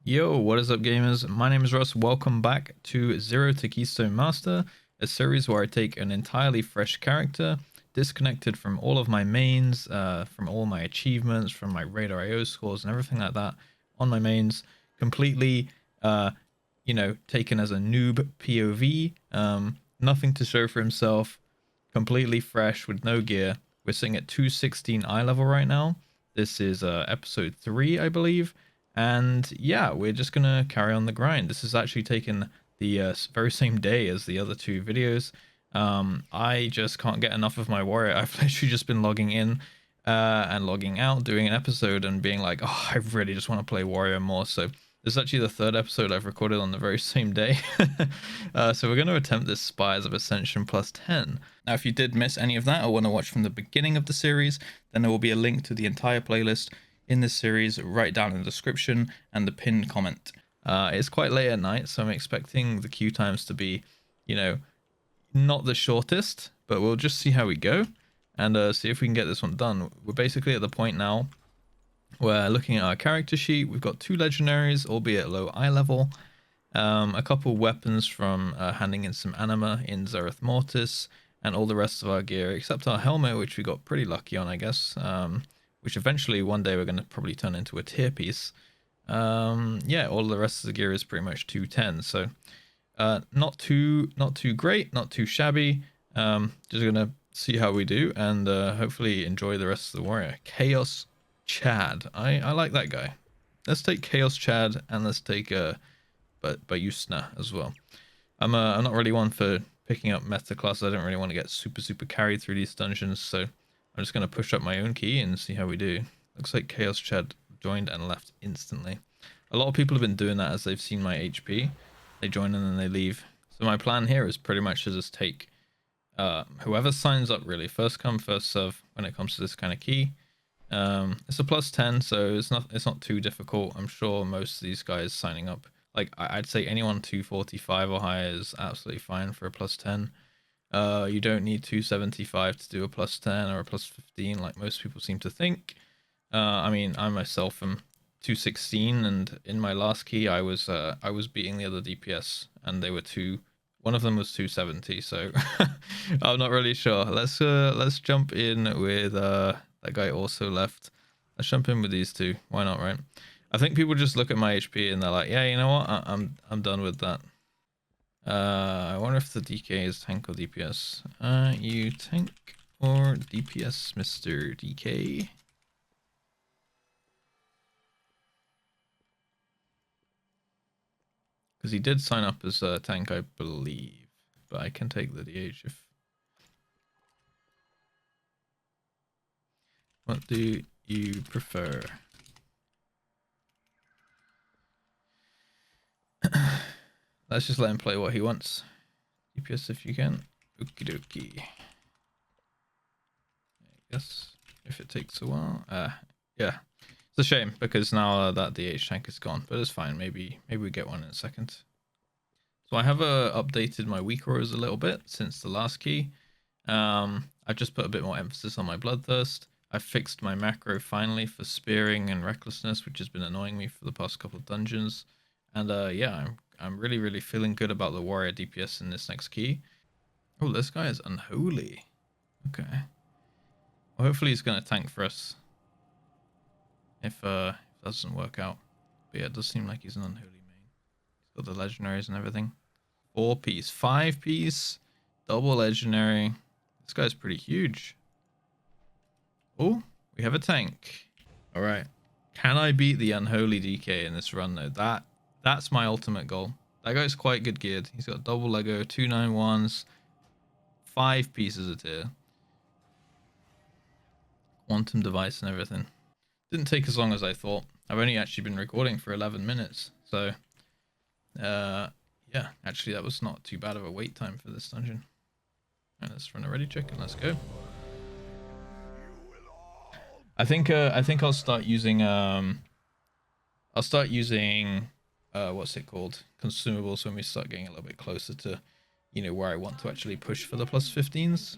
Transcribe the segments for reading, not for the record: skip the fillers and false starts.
Yo, what is up, gamers? My name is Russ. Welcome back to Zero to Keystone Master, a series where I take an entirely fresh character, disconnected from all of my mains, from all my achievements, from my Radar IO scores and everything like that on my mains, completely, taken as a noob POV, nothing to show for himself, completely fresh with no gear. We're sitting at 216 eye level right now. This is episode 3, I believe. And yeah, we're just gonna carry on the grind. This is actually taken the very same day as the other two videos. I just can't get enough of my warrior. I've literally just been logging in and logging out, doing an episode and being like, oh, I really just want to play warrior more. So this is actually the third episode I've recorded on the very same day. So we're going to attempt this Spires of Ascension plus 10. Now, if you did miss any of that or want to watch from the beginning of the series, then there will be a link to the entire playlist in this series right down in the description and the pinned comment. It's quite late at night, so I'm expecting the queue times to be, not the shortest, but we'll just see how we go and see if we can get this one done. We're basically at the point now where looking at our character sheet, we've got 2 legendaries, albeit low eye level, a couple weapons from handing in some anima in Zereth Mortis, and all the rest of our gear except our helmet, which we got pretty lucky on, I guess, which eventually one day we're going to probably turn into a tier piece. Yeah, all the rest of the gear is pretty much 210, so not too great, not too shabby. Just gonna see how we do and hopefully enjoy the rest of the warrior. Chaos Chad, I like that guy. Let's take Chaos Chad and let's take Bayusna as well. I'm not really one for picking up meta classes. I don't really want to get super carried through these dungeons, so I'm just gonna push up my own key and see how we do. Looks like Chaos Chad joined and left instantly. A lot of people have been doing that as they've seen my HP. They join and then they leave. So my plan here is pretty much to just take whoever signs up, really. First come, first serve when it comes to this kind of key. It's a plus 10, so it's not too difficult. I'm sure most of these guys signing up, like I'd say anyone 245 or higher is absolutely fine for a plus 10. You don't need 275 to do a plus 10 or a plus 15 like most people seem to think. I mean, I myself am 216, and in my last key I was beating the other DPS, and they were one of them was 270, so I'm not really sure. Let's jump in with that guy also left. Let's jump in with these two. Why not, right? I think people just look at my HP and they're like, yeah, you know what? I'm done with that. I wonder if the DK is tank or DPS. You tank or DPS, Mr. DK? Because he did sign up as a tank, I believe. But I can take the DH if... What do you prefer? Let's just let him play what he wants. DPS if you can. Okie dokie. I guess if it takes a while. Yeah. It's a shame because now that DH tank is gone, but it's fine. Maybe we get one in a second. So I have updated my weak rows a little bit since the last key. I've just put a bit more emphasis on my bloodthirst. I've fixed my macro finally for spearing and recklessness, which has been annoying me for the past couple of dungeons. And yeah, I'm really feeling good about the warrior DPS in this next key. Oh, this guy is unholy. Okay. Well, hopefully he's gonna tank for us. If that doesn't work out. But yeah, it does seem like he's an unholy main. He's got the legendaries and everything. 4-piece, 5-piece, double legendary. This guy's pretty huge. Oh, we have a tank. All right. Can I beat the unholy DK in this run though? That's my ultimate goal. That guy's quite good geared. He's got double Lego, 291s, 5 pieces of tier, quantum device and everything. Didn't take as long as I thought. I've only actually been recording for 11 minutes. So, yeah, actually that was not too bad of a wait time for this dungeon. All right, let's run a ready check and let's go. I think I'll start using what's it called? Consumables when we start getting a little bit closer to, where I want to actually push for the plus 15s.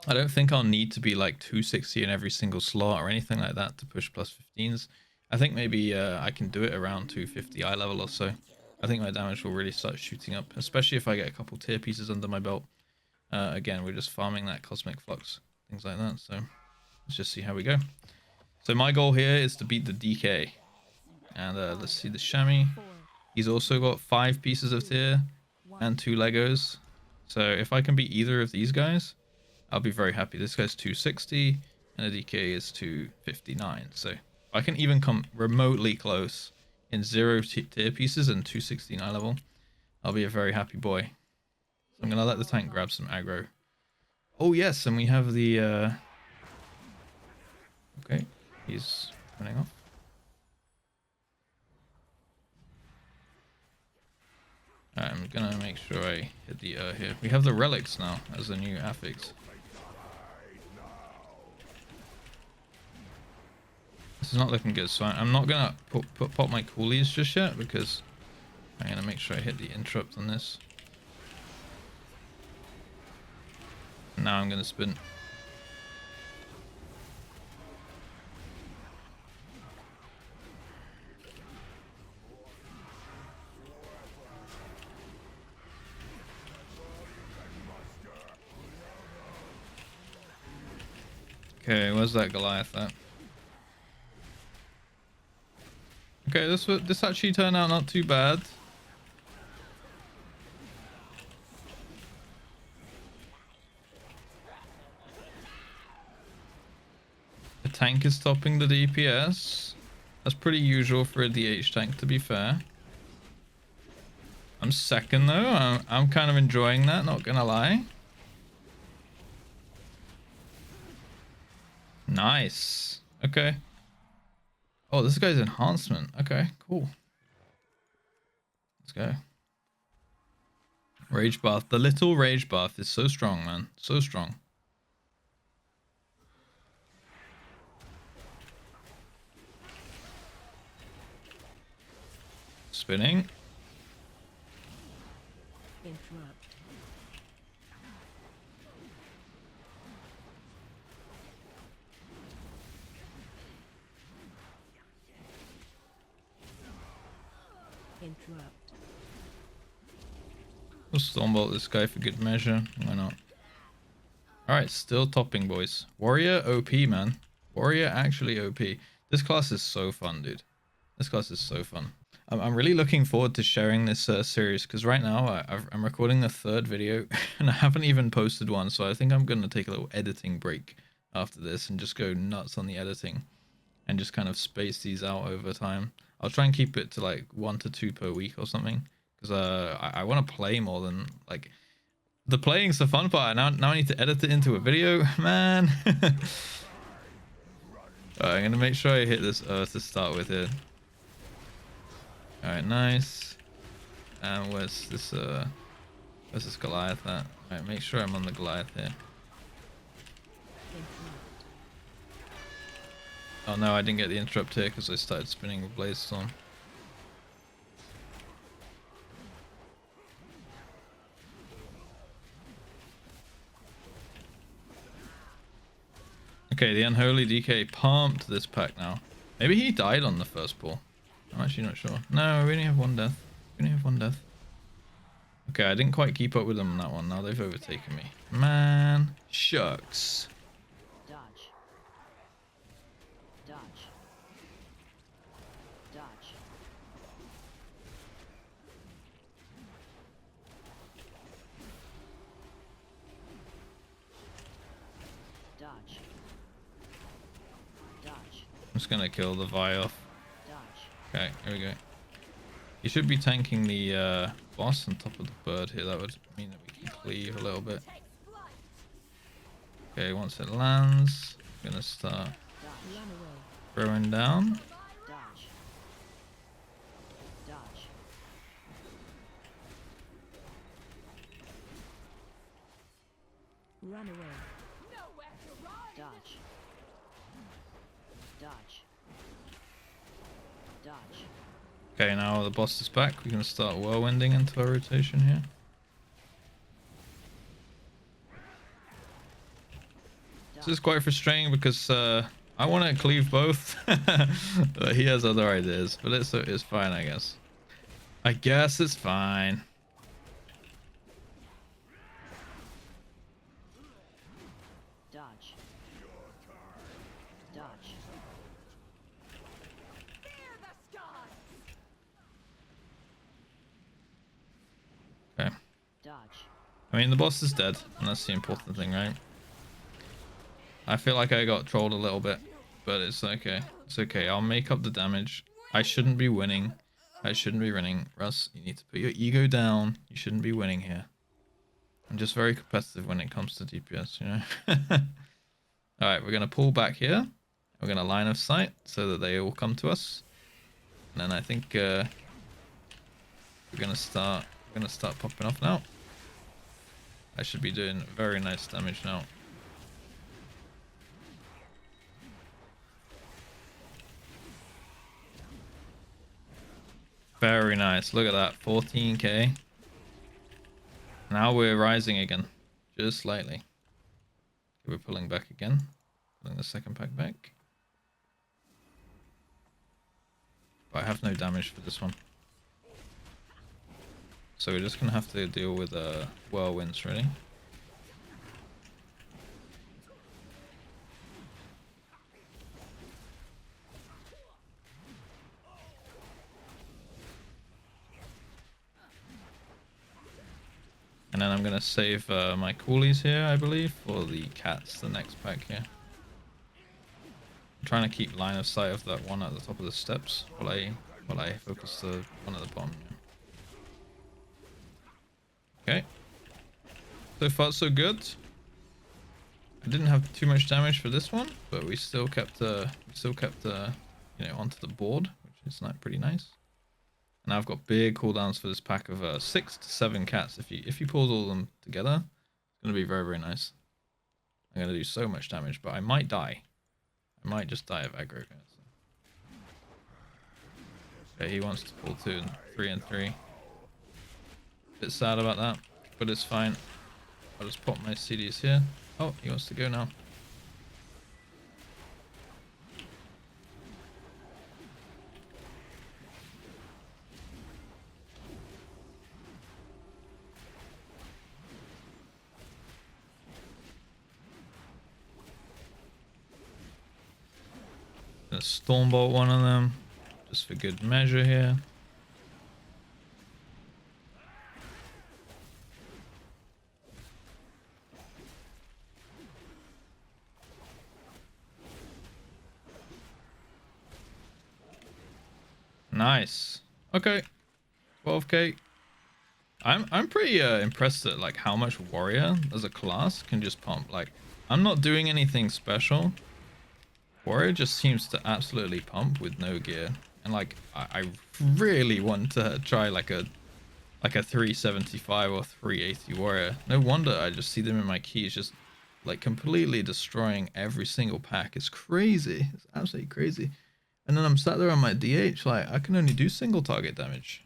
I don't think I'll need to be like 260 in every single slot or anything like that to push plus 15s. I think maybe I can do it around 250 eye level or so. I think my damage will really start shooting up, especially if I get a couple tier pieces under my belt. Again, we're just farming that cosmic flux, things like that. So let's just see how we go. So my goal here is to beat the DK. And let's see the chamois. He's also got 5 pieces of tier and 2 Legos. So if I can beat either of these guys, I'll be very happy. This guy's 260 and the DK is 259. So if I can even come remotely close in 0 tier pieces and 269 level, I'll be a very happy boy. So I'm going to let the tank grab some aggro. Oh yes, and we have the... Okay, he's running off. I'm gonna make sure I hit the here. We have the relics now as the new affix. This is not looking good, so I'm not gonna pop my coolies just yet because I'm gonna make sure I hit the interrupt on this. Now I'm gonna spin. Okay, where's that Goliath at? Okay, this actually turned out not too bad. The tank is topping the DPS. That's pretty usual for a DH tank, to be fair. I'm second though. I'm kind of enjoying that, not gonna lie. Nice. Okay. Oh, this guy's enhancement. Okay, cool. Let's go. Rage buff. The little rage buff is so strong, man. So strong. Spinning. Interrupt. Interrupt. We'll stormbolt this guy for good measure. Why not? Alright, still topping, boys. Warrior OP, man. Warrior actually OP. This class is so fun, dude. This class is so fun. I'm really looking forward to sharing this series because right now I'm recording the 3rd video and I haven't even posted one. So I think I'm going to take a little editing break after this and just go nuts on the editing and just kind of space these out over time. I'll try and keep it to like 1 to 2 per week or something because I want to play more than like the playing's the fun part. Now I need to edit it into a video, man. I'm gonna make sure I hit this earth to start with here. Alright, nice. And where's this Goliath at? Alright, make sure I'm on the Goliath here. Oh no, I didn't get the interrupt here because I started spinning with Blaze Storm. Okay, the Unholy DK pumped this pack now. Maybe he died on the first pull. I'm actually not sure. No, we only have 1 death. We only have 1 death. Okay, I didn't quite keep up with them on that one. Now they've overtaken me. Man, shucks. Dodge. Dodge. Dodge. Dodge. Dodge. I'm just gonna kill the Vi off. Dodge. Okay, here we go. You should be tanking the boss on top of the bird here. That would mean that we can cleave a little bit. Okay, once it lands, I'm gonna start throwing down. Dodge. Dodge. Run away. Dodge. Dodge. Dodge. Okay, now the boss is back. We're gonna start whirlwinding into our rotation here. This is quite frustrating because I want to cleave both, but he has other ideas. But it's fine, I guess. I guess it's fine. Dodge. Dodge. Okay. Dodge. I mean, the boss is dead, and that's the important thing, right? I feel like I got trolled a little bit, but it's okay. It's okay. I'll make up the damage. I shouldn't be winning. I shouldn't be winning. Russ, you need to put your ego down. You shouldn't be winning here. I'm just very competitive when it comes to DPS, you know? Alright, we're going to pull back here. We're going to line of sight so that they all come to us. And then I think we're going to start popping off now. I should be doing very nice damage now. Very nice. Look at that. 14k. Now we're rising again. Just slightly. Okay, we're pulling back again. Pulling the second pack back. But I have no damage for this one. So we're just going to have to deal with whirlwinds, really. And then I'm going to save my coolies here, I believe, for the cats, the next pack here. I'm trying to keep line of sight of that one at the top of the steps while I focus the one at the bottom. Yeah. Okay. So far so good. I didn't have too much damage for this one, but we still kept you know, onto the board, which is pretty nice. And I've got big cooldowns for this pack of 6 to 7 cats. If you pulls all of them together, it's gonna be very, very nice. I'm gonna do so much damage, but I might die. I might just die of aggro. Okay, he wants to pull 2 and 3 and 3. Bit sad about that, but it's fine. I'll just pop my CDs here. Oh, he wants to go now. Gonna Stormbolt one of them, just for good measure here. Nice. Okay. 12k. I'm pretty impressed at like how much warrior as a class can just pump. Like, I'm not doing anything special. Warrior just seems to absolutely pump with no gear. And like I really want to try like a 375 or 380 warrior. No wonder I just see them in my keys just like completely destroying every single pack. It's crazy. It's absolutely crazy. And then I'm sat there on my DH, like, I can only do single target damage.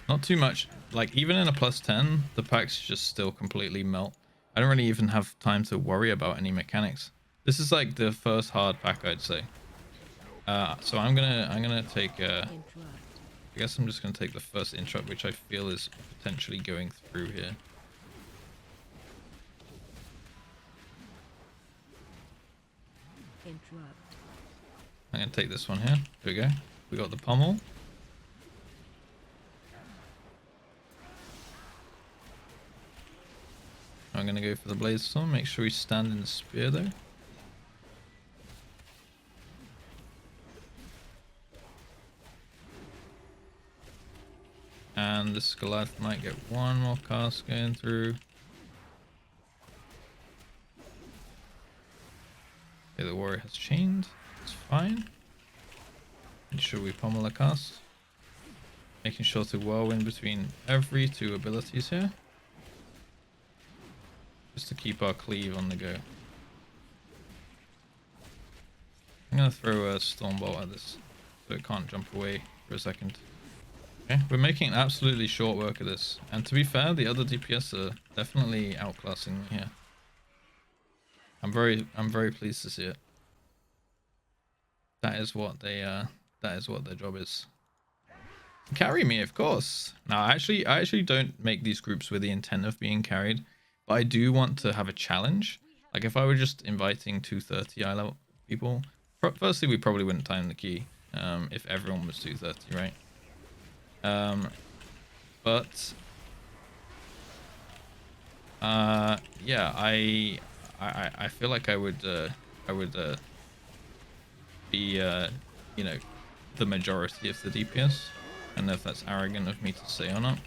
Not too much. Like, even in a +10, the packs just still completely melt. I don't really even have time to worry about any mechanics. This is like the first hard pack, I'd say. So I'm gonna take I guess I'm just gonna take the first interrupt, which I feel is potentially going through here. Interrupt. I'm gonna take this one here. Here we go. We got the pommel. I'm gonna go for the blaze storm. Make sure we stand in the spear though. And this Goliath might get one more cast going through. Okay, the warrior has chained. It's fine. Make sure we pommel the cast. Making sure to whirlwind between every 2 abilities here. Just to keep our cleave on the go. I'm going to throw a Stormbolt at this so it can't jump away for a second. Okay, we're making absolutely short work of this. And to be fair, the other DPS are definitely outclassing me here. I'm very pleased to see it. That is what they that is what their job is. Carry me, of course. Now, I actually don't make these groups with the intent of being carried, but I do want to have a challenge. Like if I were just inviting 230 eye level people, firstly we probably wouldn't time the key if everyone was 230, right? But yeah, I feel like I would be you know, the majority of the DPS. I don't know if that's arrogant of me to say or not.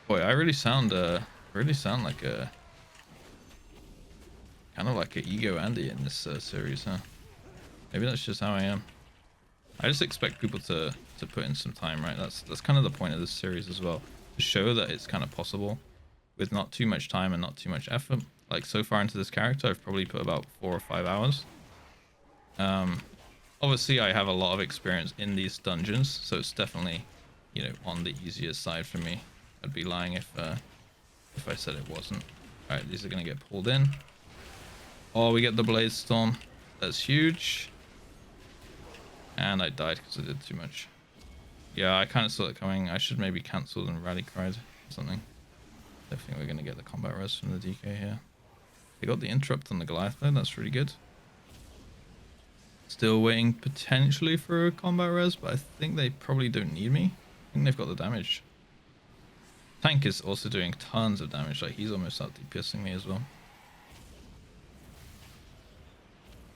Boy, I really sound like a kind of like an ego Andy in this series, huh? Maybe that's just how I am. I just expect people to put in some time, right? That's kind of the point of this series as well, to show that it's kind of possible with not too much time and not too much effort. Like so far into this character, I've probably put about 4 or 5 hours. Obviously, I have a lot of experience in these dungeons, so it's definitely, you know, on the easier side for me. I'd be lying if I said it wasn't. All right, these are gonna get pulled in. Oh, we get the Blaze Storm. That's huge. And I died because I did too much. Yeah, I kind of saw it coming. I should maybe cancel and rally cried or something. Definitely we're gonna get the combat res from the DK here. They got the interrupt on the Goliath though. That's really good. Still waiting potentially for a combat res, but I think they probably don't need me. I think they've got the damage. Tank is also doing tons of damage, like he's almost out DPSing me as well.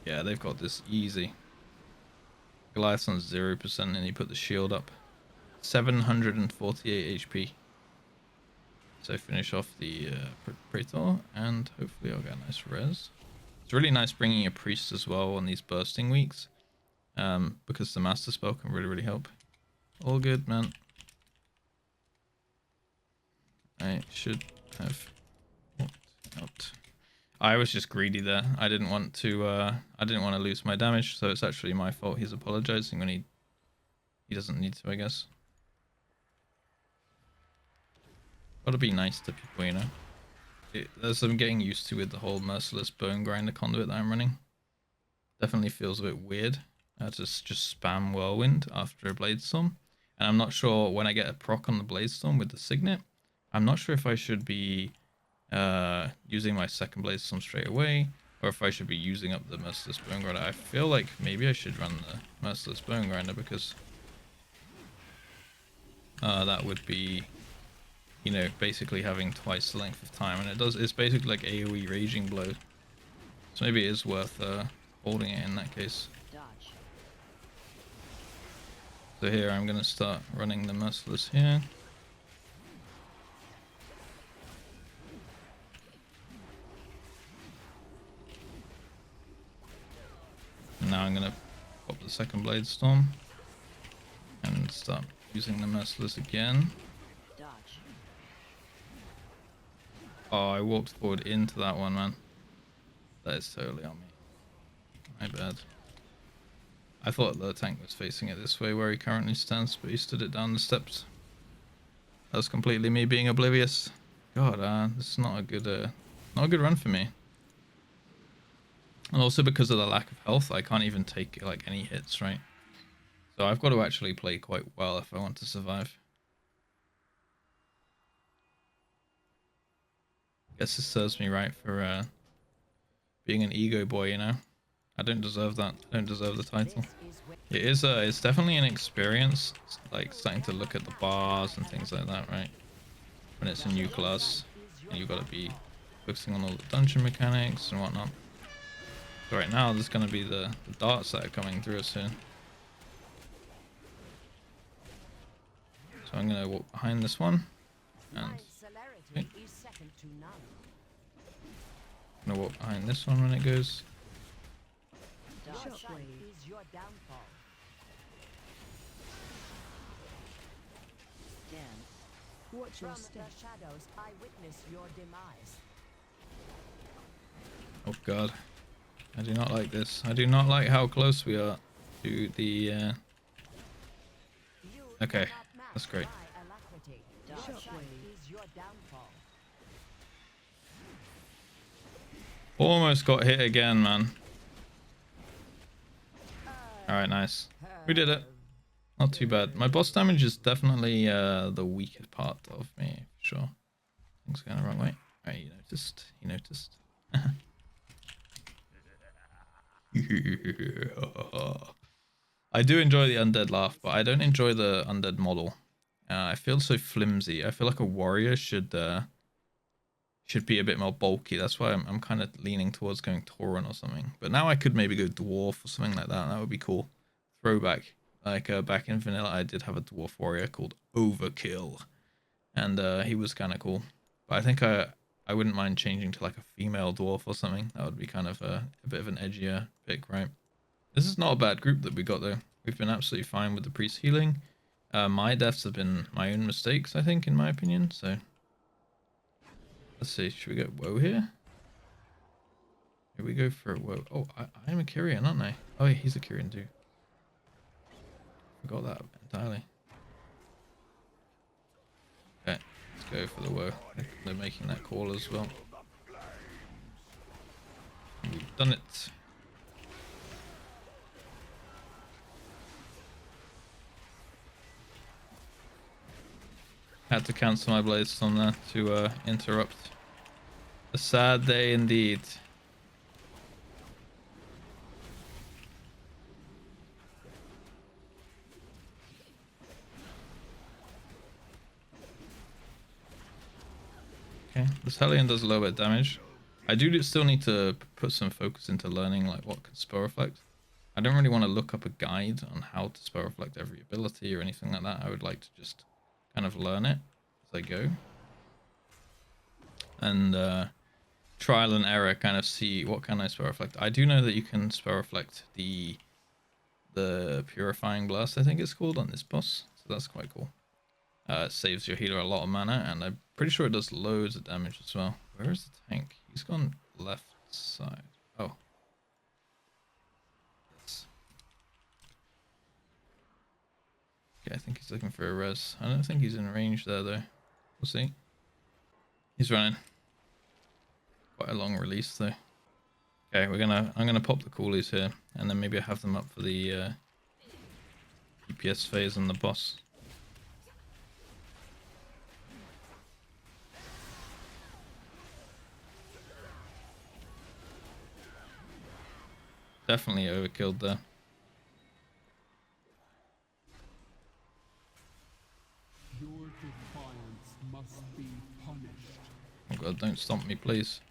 Yeah, they've got this easy. Goliath's on 0% and he put the shield up. 748 HP. So finish off the Praetor and hopefully I'll get a nice res. It's really nice bringing a priest as well on these bursting weeks, because the master spell can really help. All good, man. I should have walked out. I was just greedy there. I didn't want to lose my damage, so it's actually my fault. He's apologizing when he doesn't need to, I guess. Gotta be nice to people, you know. As I'm getting used to with the whole merciless bone grinder conduit that I'm running, definitely feels a bit weird to just spam whirlwind after a blade storm. And I'm not sure when I get a proc on the blade storm with the signet, I'm not sure if I should be using my second blade storm straight away, or if I should be using up the merciless bone grinder. I feel like maybe I should run the merciless bone grinder because that would be, you know, basically having twice the length of time, and it's basically like AoE raging blow. So maybe it is worth holding it in that case. Dodge. So here I'm gonna start running the merciless here. And now I'm gonna pop the second blade storm and start using the merciless again. Dodge. Oh, I walked forward into that one, man. That is totally on me. My bad. I thought the tank was facing it this way where he currently stands, but he stood it down the steps. That was completely me being oblivious. God, this is not a good run for me. And also because of the lack of health, I can't even take like any hits, right? So I've got to actually play quite well if I want to survive. Guess this serves me right for being an ego boy, you know? I don't deserve that. I don't deserve the title. It is it's definitely an experience, like starting to look at the bars and things like that, right? When it's a new class and you've got to be focusing on all the dungeon mechanics and whatnot. So right now there's going to be the darts that are coming through us here. So I'm going to walk behind this one and okay. I'm going to walk behind this one when it goes. Is your downfall. Watch your step. The shadows, I witness your demise. Oh god. I do not like this. I do not like how close we are to the Okay, that's great. Almost got hit again, man. Alright, nice. We did it. Not too bad. My boss damage is definitely the weaker part of me, for sure. Things going the wrong way. Alright, you noticed. You noticed. I do enjoy the undead laugh, but I don't enjoy the undead model. I feel so flimsy. I feel like a warrior should be a bit more bulky. That's why I'm kind of leaning towards going Tauren or something. But now I could maybe go dwarf or something like that. That would be cool. Throwback. Like back in vanilla, I did have a dwarf warrior called Overkill, and he was kind of cool. But I think I wouldn't mind changing to like a female dwarf or something. That would be kind of a bit of an edgier pick, right? This is not a bad group that we got though. We've been absolutely fine with the priest healing. My deaths have been my own mistakes, I think, in my opinion. So let's see. Should we go woe here? Here we go for a woe. Oh, I'm a Kyrian, aren't I? Oh, yeah, he's a Kyrian too. Forgot that entirely. Okay, let's go for the woe. They're making that call as well. We've done it. Had to cancel my blades on there to interrupt. A sad day indeed. Okay, this Hellion does a little bit of damage. I do still need to put some focus into learning like what can spell reflect. I don't really want to look up a guide on how to spell reflect every ability or anything like that. I would like to just kind of learn it as I go. And trial and error, kind of see what can I spell reflect. I do know that you can spell reflect the Purifying Blast, I think it's called, on this boss. So that's quite cool. It saves your healer a lot of mana, and I'm pretty sure it does loads of damage as well. Where is the tank? He's gone left side. Oh. Yes. Okay, I think he's looking for a res. I don't think he's in range there, though. We'll see. He's running. Quite a long release, though. Okay, I'm gonna pop the coolies here, and then maybe I have them up for the DPS phase on the boss. Definitely overkilled there. Your defiance must be punished. Oh god, don't stomp me, please.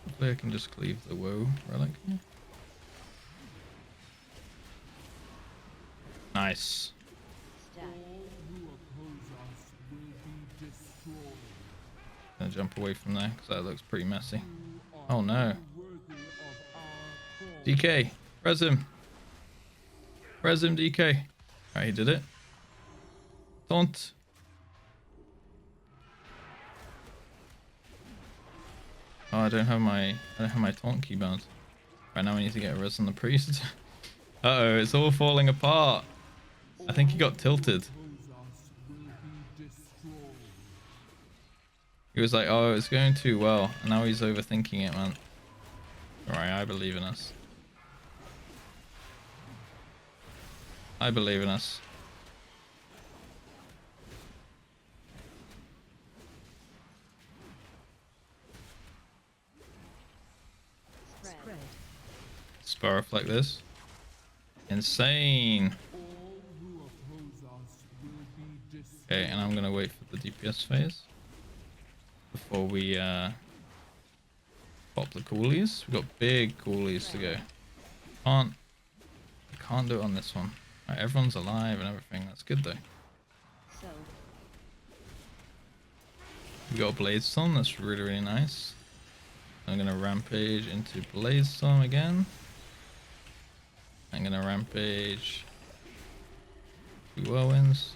Hopefully I can just cleave the woe relic here. Nice. All who oppose us will be destroyed. Gonna jump away from there because that looks pretty messy. You Oh are no. unworthy of our cause. DK, res him. Res him, DK. Alright, he did it. Taunt. Oh, I don't have my taunt keybound. Right now I need to get a res on the priest. Uh-oh, it's all falling apart. I think he got tilted. He was like, oh, it's going too well. And now he's overthinking it, man. Alright, I believe in us. I believe in us. Spread. Spell reflect this. Insane. Okay, and I'm gonna wait for the DPS phase before we pop the coolies. We've got big coolies to go. Can't do it on this one. Right, everyone's alive and everything. That's good though. So, We got a Blade Storm. That's really, really nice. I'm gonna rampage into Blade Storm again. I'm gonna rampage to Whirlwinds.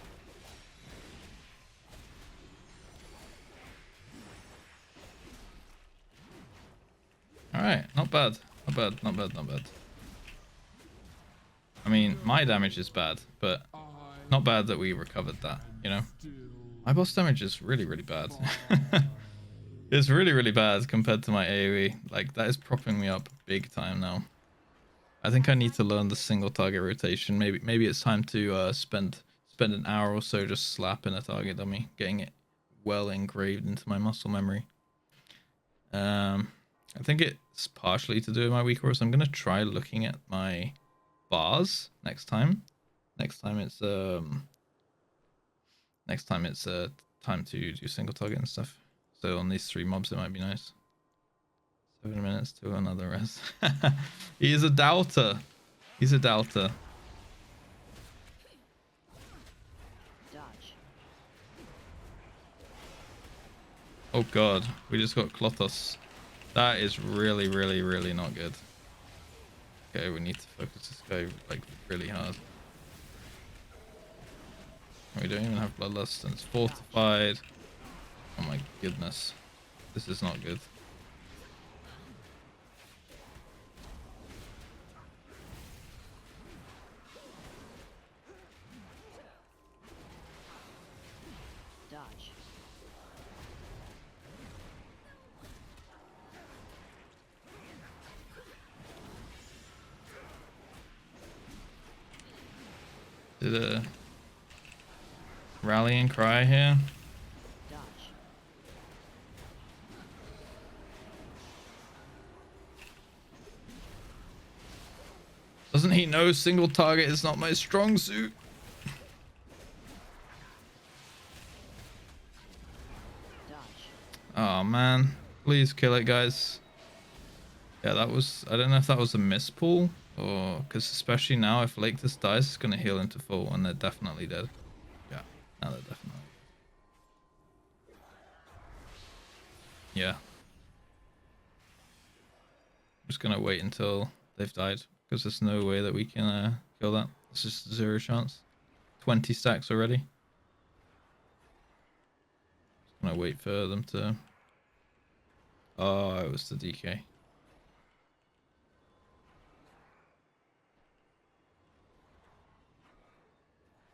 Alright, not bad. Not bad, not bad, not bad. I mean, my damage is bad, but not bad that we recovered that, you know? My boss damage is really, really bad. It's really, really bad compared to my AoE. Like, that is propping me up big time now. I think I need to learn the single target rotation. Maybe it's time to spend an hour or so just slapping a target dummy, getting it well engraved into my muscle memory. I think it's partially to do with my weak course. I'm gonna try looking at my bars next time. Next time it's time to do single target and stuff. So on these 3 mobs it might be nice. 7 minutes to another rest. He is a doubter. He's a doubter. Dodge. Oh god, we just got Klothos. That is really, really, really not good. Okay, we need to focus this guy like really hard. We don't even have Bloodlust and it's fortified. Oh my goodness. This is not good. Dodge. Did a rallying cry here? Dodge. Doesn't he know single target is not my strong suit? Dodge. Oh man, please kill it, guys. Yeah, that was, I don't know if that was a mispull or because especially now if Lakethus dies it's gonna heal into full and they're definitely dead. Yeah, now they're definitely. Yeah. I'm just gonna wait until they've died because there's no way that we can kill that. It's just 0 chance. 20 stacks already. Just gonna wait for them to. Oh, it was the DK.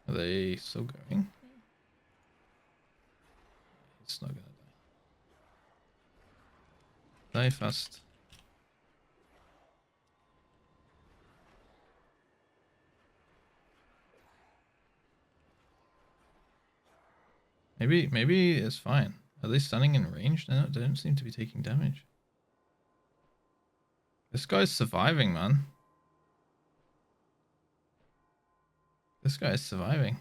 Are they still going? It's not gonna die. Die fast. Maybe it's fine. Are they standing in range? No, they don't seem to be taking damage. This guy's surviving, man. This guy's surviving.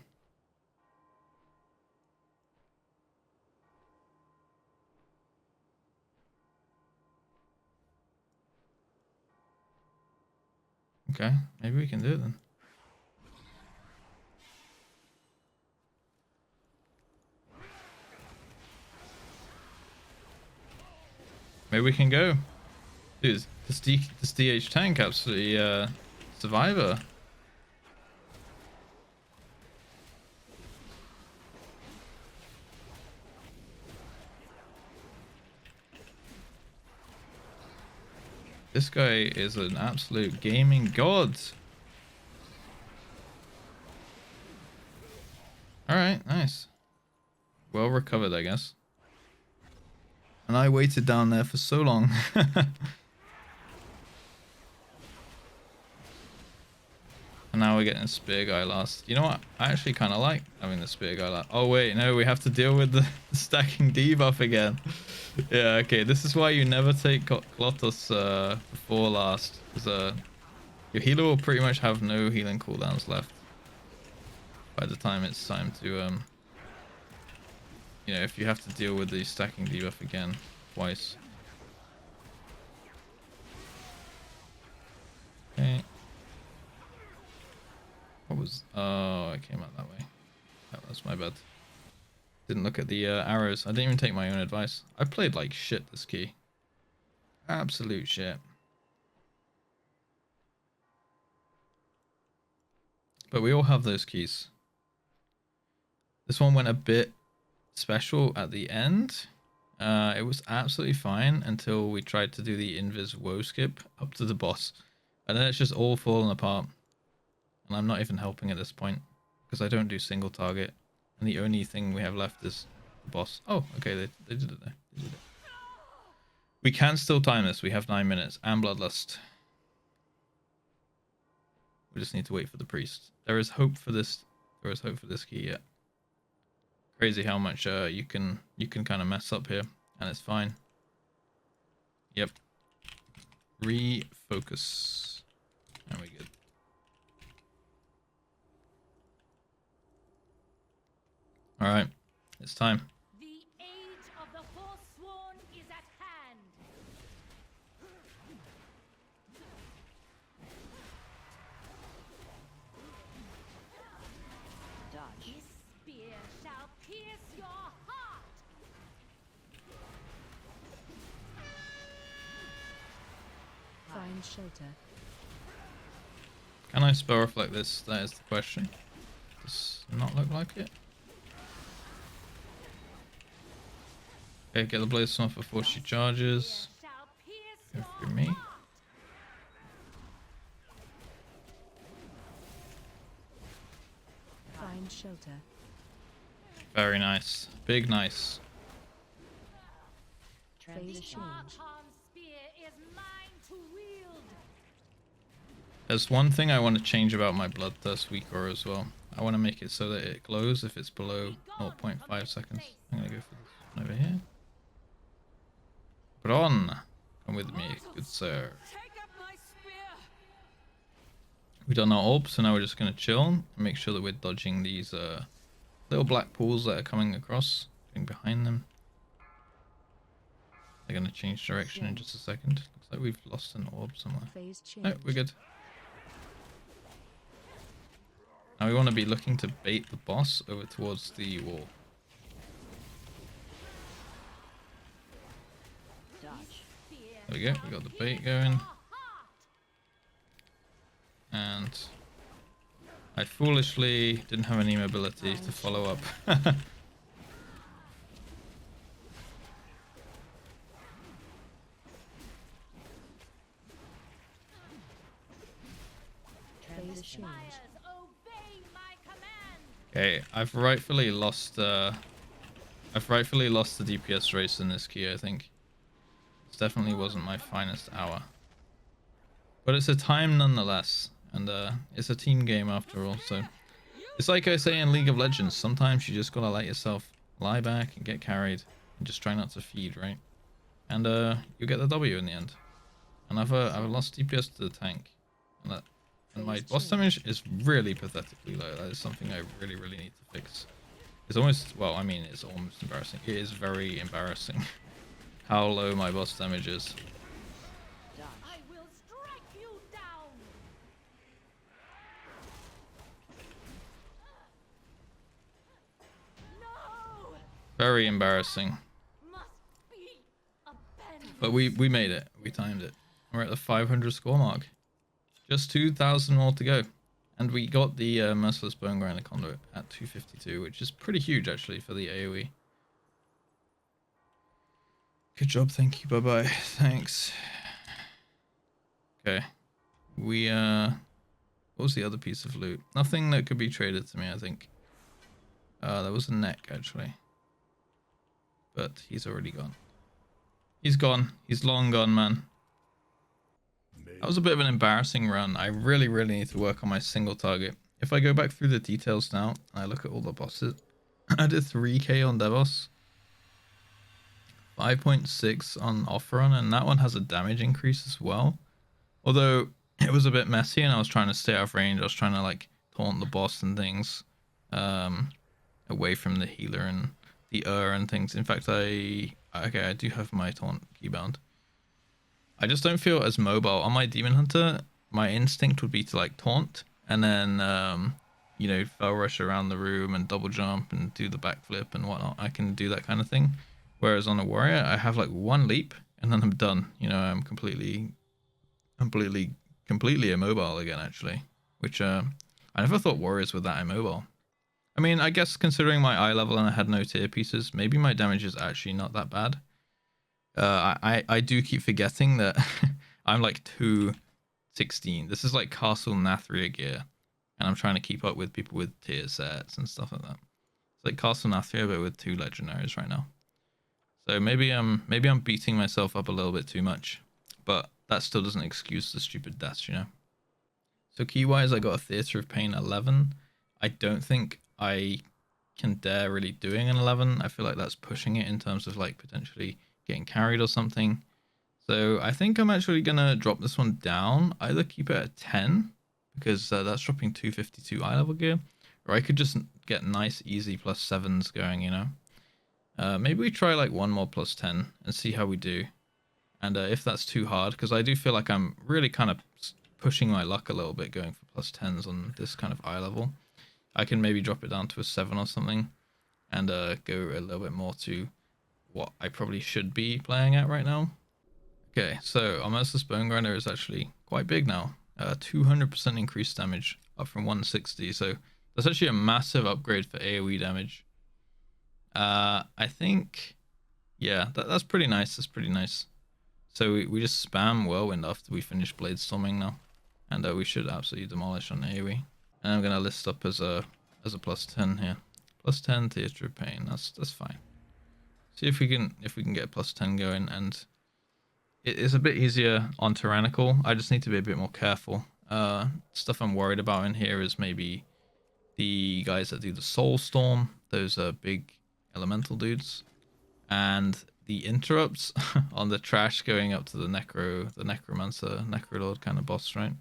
Okay, maybe we can do it then. Maybe we can go. Dude, this DH tank absolutely survivor. This guy is an absolute gaming god. Alright, nice. Well recovered, I guess. And I waited down there for so long. And now we're getting a spear guy last. You know what? I actually kind of like having the spear guy last. Oh wait, no, we have to deal with the stacking debuff again. Yeah, okay, this is why you never take Klothos before last. Because your healer will pretty much have no healing cooldowns left by the time it's time to you know, if you have to deal with the stacking debuff again twice. Okay. What was... Oh, I came out that way. That was my bad. Didn't look at the arrows. I didn't even take my own advice. I played like shit this key. Absolute shit. But we all have those keys. This one went a bit special at the end. It was absolutely fine until we tried to do the invis woe skip up to the boss. And then it's just all falling apart. And I'm not even helping at this point. Because I don't do single target. And the only thing we have left is the boss. Oh, okay, they did it there. They did it. We can still time this. We have 9 minutes. And Bloodlust. We just need to wait for the priest. There is hope for this. There is hope for this key yet. Crazy how much you can kind of mess up here, and it's fine. Yep. Refocus. And we good. All right, it's time. The age of the Forsworn is at hand. Dodge. This spear shall pierce your heart. Find shelter. Can I spell off like this? That is the question. Does not look like it. Okay, get the blades off before she charges. Go through me. Find shelter. Very nice. Big nice. Phase change. There's one thing I want to change about my Bloodthirst Weaker as well. I want to make it so that it glows if it's below 0.5 seconds. I'm going to go for this one over here. Bron, come with me, good sir. We've done our orb, so now we're just going to chill and make sure that we're dodging these little black pools that are coming across, going behind them. They're going to change direction in just a second. Looks like we've lost an orb somewhere. Phase change. No, we're good. Now we want to be looking to bait the boss over towards the wall. There we go, we got the bait going. And I foolishly didn't have any mobility to follow up. Phase change. Okay, I've rightfully lost the DPS race in this key, I think. This definitely wasn't my finest hour. But it's a time nonetheless, and it's a team game after all, so it's like I say in League of Legends, sometimes you just gotta let yourself lie back and get carried and just try not to feed, right? And you get the W in the end. And I've lost DPS to the tank, and my boss damage is really pathetically low. That is something I really need to fix. It's almost, well, I mean, it's almost embarrassing. It is very embarrassing how low my boss damage is. I will strike you down. No. Very embarrassing. Must be abandoned. But we made it. We timed it. We're at the 500 score mark. Just 2,000 more to go. And we got the Merciless Bone Grinder Conduit at 252, which is pretty huge actually for the AoE. Good job, thank you, bye-bye. Thanks. Okay. We, what was the other piece of loot? Nothing that could be traded to me, I think. There was a neck, actually. But he's already gone. He's gone. He's long gone, man. That was a bit of an embarrassing run. I really need to work on my single target. If I go back through the details now, and I look at all the bosses, I did 3k on Devos, 5.6 on Off-Run, and that one has a damage increase as well. Although it was a bit messy and I was trying to stay out of range. I was trying to like taunt the boss and things away from the healer and the and things. In fact, I do have my taunt keybound. I just don't feel as mobile. On my Demon Hunter, my instinct would be to like taunt and then, you know, fell rush around the room and double jump and do the backflip and whatnot. I can do that kind of thing. Whereas on a warrior, I have like one leap and then I'm done. You know, I'm completely immobile again, actually. Which, I never thought warriors were that immobile. I mean, I guess considering my eye level and I had no tier pieces, maybe my damage is actually not that bad. I do keep forgetting that I'm like 216. This is like Castle Nathria gear, and I'm trying to keep up with people with tier sets and stuff like that. It's like Castle Nathria, but with 2 legendaries right now. So maybe I'm beating myself up a little bit too much, but that still doesn't excuse the stupid deaths, you know. So key-wise, I got a Theatre of Pain 11. I don't think I can dare really doing an 11. I feel like that's pushing it in terms of like potentially getting carried or something. So I think I'm actually going to drop this one down. Either keep it at 10, because that's dropping 252 eye level gear. Or I could just get nice, easy plus 7s going, you know. Maybe we try like one more plus 10 and see how we do. And if that's too hard, because I do feel like I'm really kind of pushing my luck a little bit going for plus 10s on this kind of eye level. I can maybe drop it down to a 7 or something and go a little bit more to what I probably should be playing at right now. Okay, so our Merciless Bone Grinder is actually quite big now. 200% increased damage, up from 160, so that's actually a massive upgrade for AoE damage. I think, yeah, that's pretty nice, that's pretty nice. So we just spam Whirlwind after we finish Blade Storming now, and we should absolutely demolish on AoE. And I'm gonna list up as a plus 10 here. Plus 10 Theatre of Pain, that's fine. See if we can get plus 10 going, and it is a bit easier on Tyrannical. I just need to be a bit more careful. Stuff I'm worried about in here is maybe the guys that do the Soul Storm. Those are big elemental dudes. And the interrupts on the trash going up to the Necromancer, Necrolord kind of boss, right?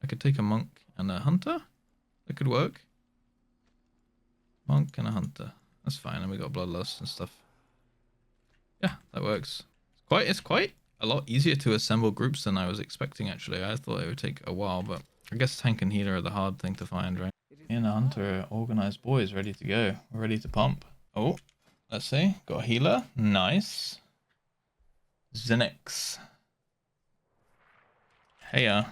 I could take a Monk and a Hunter. That could work. Monk and a Hunter. That's fine, and we got Bloodlust and stuff. Yeah, that works. It's quite a lot easier to assemble groups than I was expecting, actually. I thought it would take a while, but I guess tank and healer are the hard thing to find, right? Me and a Hunter are organized boys, ready to go. We're ready to pump. Oh, let's see. Got a healer. Nice. Zinix. Hey,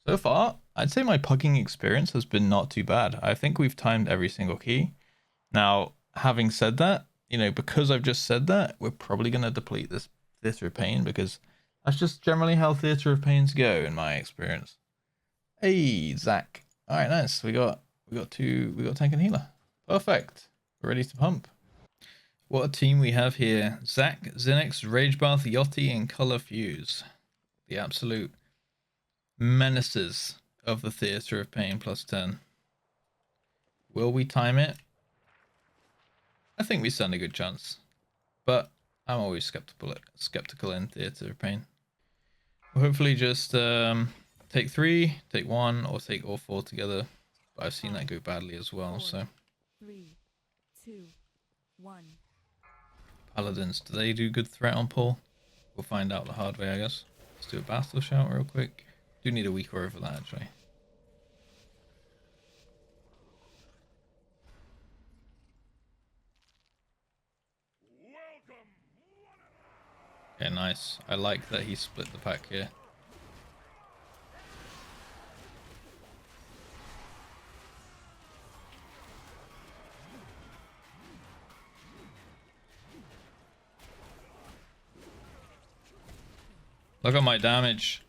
so far, I'd say my pugging experience has been not too bad. I think we've timed every single key. Now, having said that, you know, because I've just said that, we're probably going to deplete this Theatre of Pain, because that's just generally how Theatre of Pains go in my experience. Hey, Zach. All right, nice. We got tank and healer. Perfect. We're ready to pump. What a team we have here. Zach, Zinix, Ragebath, Yachty, and Color Fuse. The absolute menaces of the Theatre of Pain plus 10. Will we time it? I think we stand a good chance, but I'm always skeptical in Theatre of Pain. We'll hopefully just take 3, take 1, or take all 4 together. But I've seen that go badly as well, so. 3, 2, 1. Paladins, do they do good threat on pull? We'll find out the hard way, I guess. Let's do a Battle Shout real quick. Do need a weak aura for that, actually. Okay, nice. I like that he split the pack here. Look at my damage.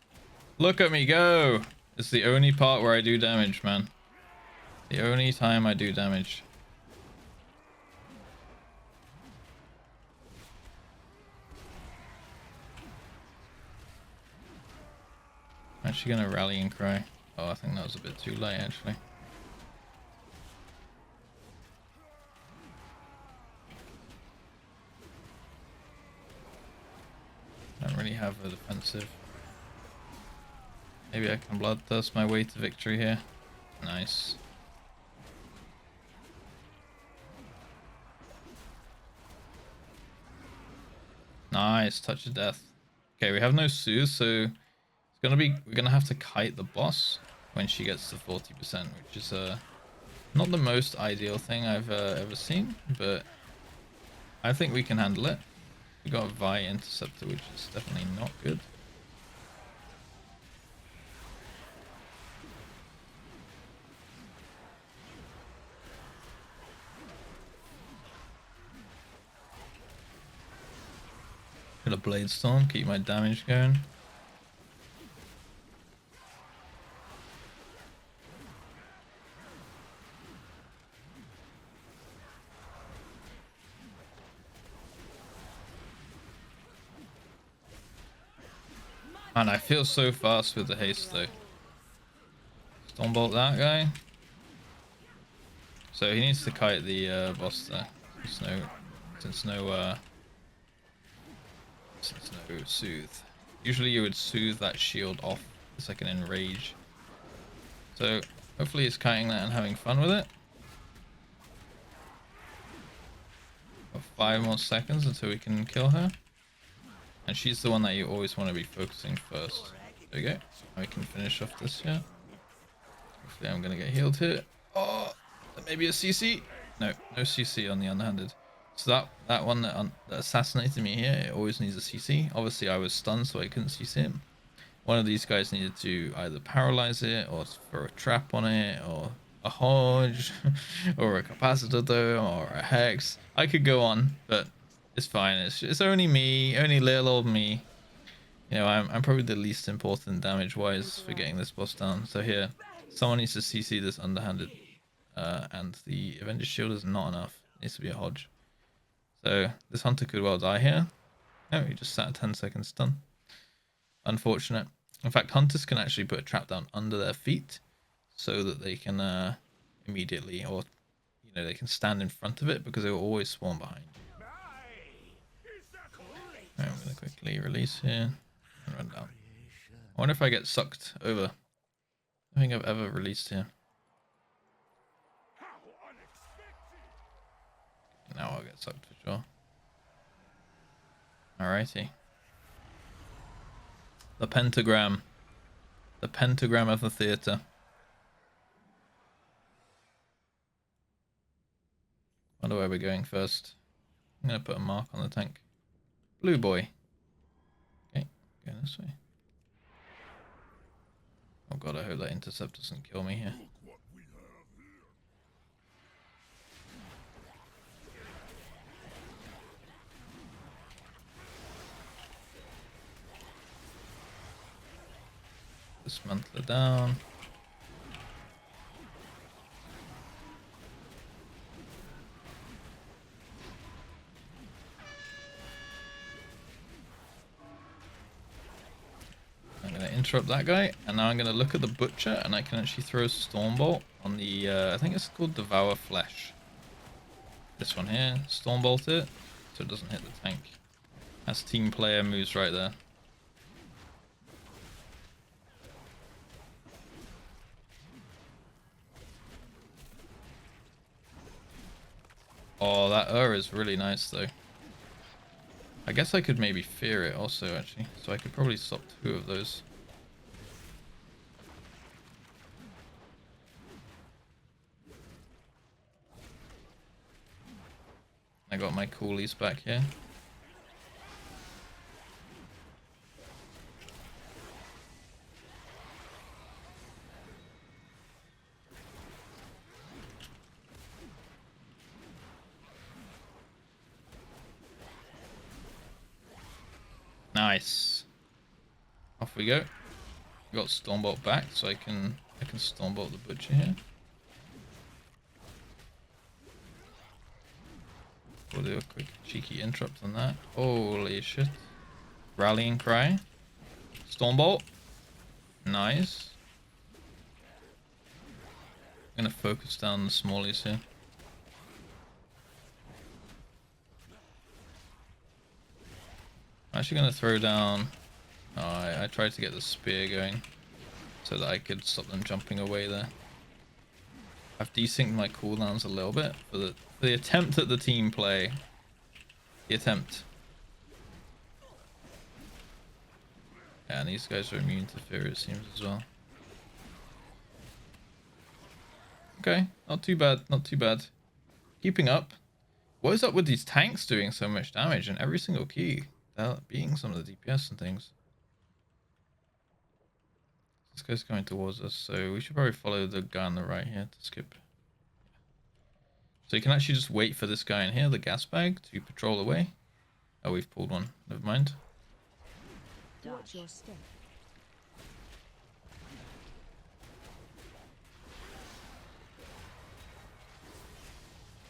Look at me go! It's the only part where I do damage, man. The only time I do damage. I'm actually gonna rally and cry. Oh, I think that was a bit too late, actually. I don't really have a defensive. Maybe I can bloodthirst my way to victory here. Nice. Nice, touch of death. Okay, we have no Soothe, so we're gonna have to kite the boss when she gets to 40%, which is not the most ideal thing I've ever seen, but I think we can handle it. We got a Vi Interceptor, which is definitely not good. Got a Blade Storm, keep my damage going. Man, I feel so fast with the haste though. Stormbolt that guy. So he needs to kite the boss there. Since no soothe. Usually you would soothe that shield off the second enrage. So hopefully he's kiting that and having fun with it. Got 5 more seconds until we can kill her. And she's the one that you always want to be focusing first. There we go. Now we can finish off this here. Hopefully I'm going to get healed here. Oh, maybe a CC? No, no CC on the underhanded. So that one that assassinated me here, it always needs a CC. Obviously I was stunned so I couldn't CC him. One of these guys needed to either paralyze it or throw a trap on it or a hodge or a capacitor dome or a hex. I could go on, but it's fine. It's only me, only little old me. You know, I'm probably the least important damage wise for getting this boss down. So here, someone needs to CC this underhanded, and the Avengers shield is not enough. It needs to be a hodge. So this hunter could well die here. No, he just sat a 10-second stun. Unfortunate. In fact, hunters can actually put a trap down under their feet so that they can immediately, or you know, they can stand in front of it because it will always spawn behind you. Right, I'm gonna quickly release here and run down. I wonder if I get sucked over. I don't think I've ever released here. Now I'll get sucked for sure. Alrighty. The pentagram. The pentagram of the theatre. Wonder where we're going first. I'm gonna put a mark on the tank. Blue boy. Okay, go this way. Oh god, I hope that intercept doesn't kill me here. Dismantler down. I'm going to interrupt that guy, and now I'm going to look at the butcher, and I can actually throw a Stormbolt on the, I think it's called Devour Flesh. This one here, Stormbolt it, so it doesn't hit the tank. That's team player moves right there. Oh, that is really nice though. I guess I could maybe fear it also actually, so I could probably stop 2 of those. I got my coolies back here. Nice. Off we go. We got Stormbolt back, so I can Stormbolt the butcher here. We'll do a quick cheeky interrupt on that. Holy shit. Rallying cry. Stormbolt. Nice. I'm gonna focus down the smallies here. I'm actually gonna throw down. Oh, I tried to get the spear going so that I could stop them jumping away there. I've desynced my cooldowns a little bit for the attempt at the team play. The attempt. Yeah, and these guys are immune to fear, it seems, as well. Okay, not too bad, not too bad. Keeping up. What is up with these tanks doing so much damage in every single key? They're beating some of the DPS and things. This guy's coming towards us, so we should probably follow the guy on the right here to skip. So you can actually just wait for this guy in here, the gas bag, to patrol away. Oh, we've pulled one. Never mind. Watch your step.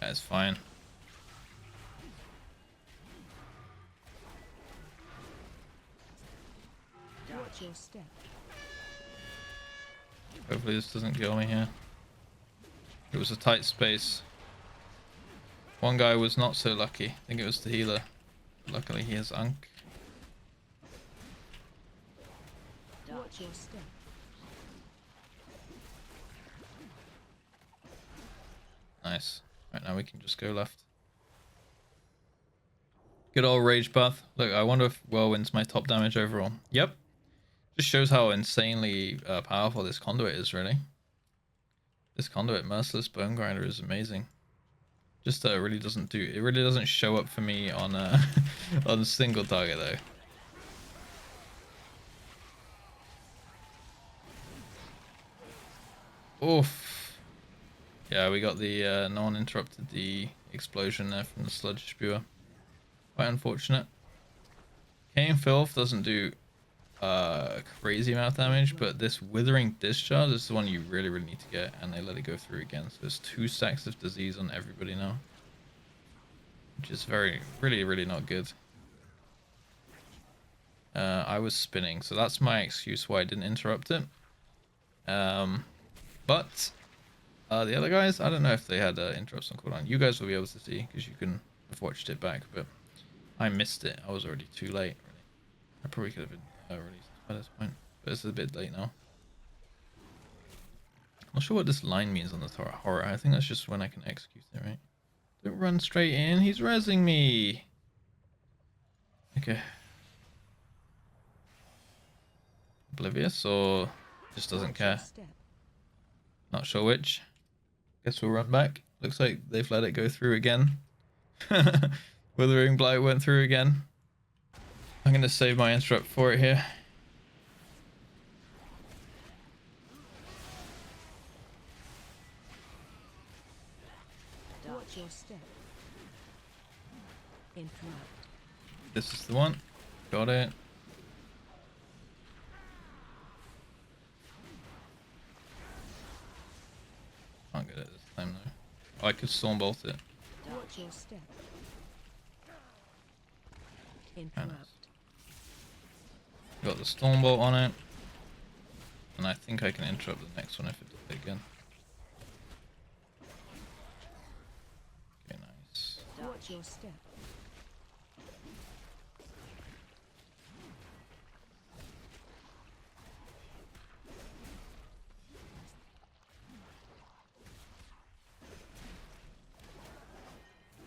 That's fine. Watch your step. Hopefully this doesn't kill me here. It was a tight space. One guy was not so lucky. I think it was the healer. Luckily he has Unk. Watch your step. Nice. Right, now we can just go left. Good old rage path. Look, I wonder if Whirlwind's my top damage overall. Yep. Just shows how insanely powerful this conduit is, really. This conduit, Merciless Bone Grinder, is amazing. Just really doesn't do. It really doesn't show up for me on on single target though. Oof. Yeah, we got the no one interrupted the explosion there from the sludge spewer. Quite unfortunate. Cane Filth doesn't do crazy amount of damage, but this Withering Discharge is the one you really need to get, and they let it go through again. So there's 2 stacks of disease on everybody now, which is really not good. I was spinning, so that's my excuse why I didn't interrupt it. But the other guys, I don't know if they had interrupts on cooldown. You guys will be able to see because you can have watched it back, but I missed it. I was already too late. Really. I probably could have been released by this point, but it's a bit late now. I'm not sure what this line means on the horror. I think that's just when I can execute it, right? Don't run straight in. He's rezzing me. Okay. Oblivious or just doesn't care. Not sure which. Guess we'll run back. Looks like they've let it go through again. Withering Blight went through again. I'm going to save my interrupt for it here. Watch your step. Interrupt. This is the one. Got it. Can't get it this time though. Oh, I could Stormbolt it. Watch your step. Nice. Interrupt. Got the Stormbolt on it. And I think I can interrupt the next one if it does it again. Okay, nice. Watch your step.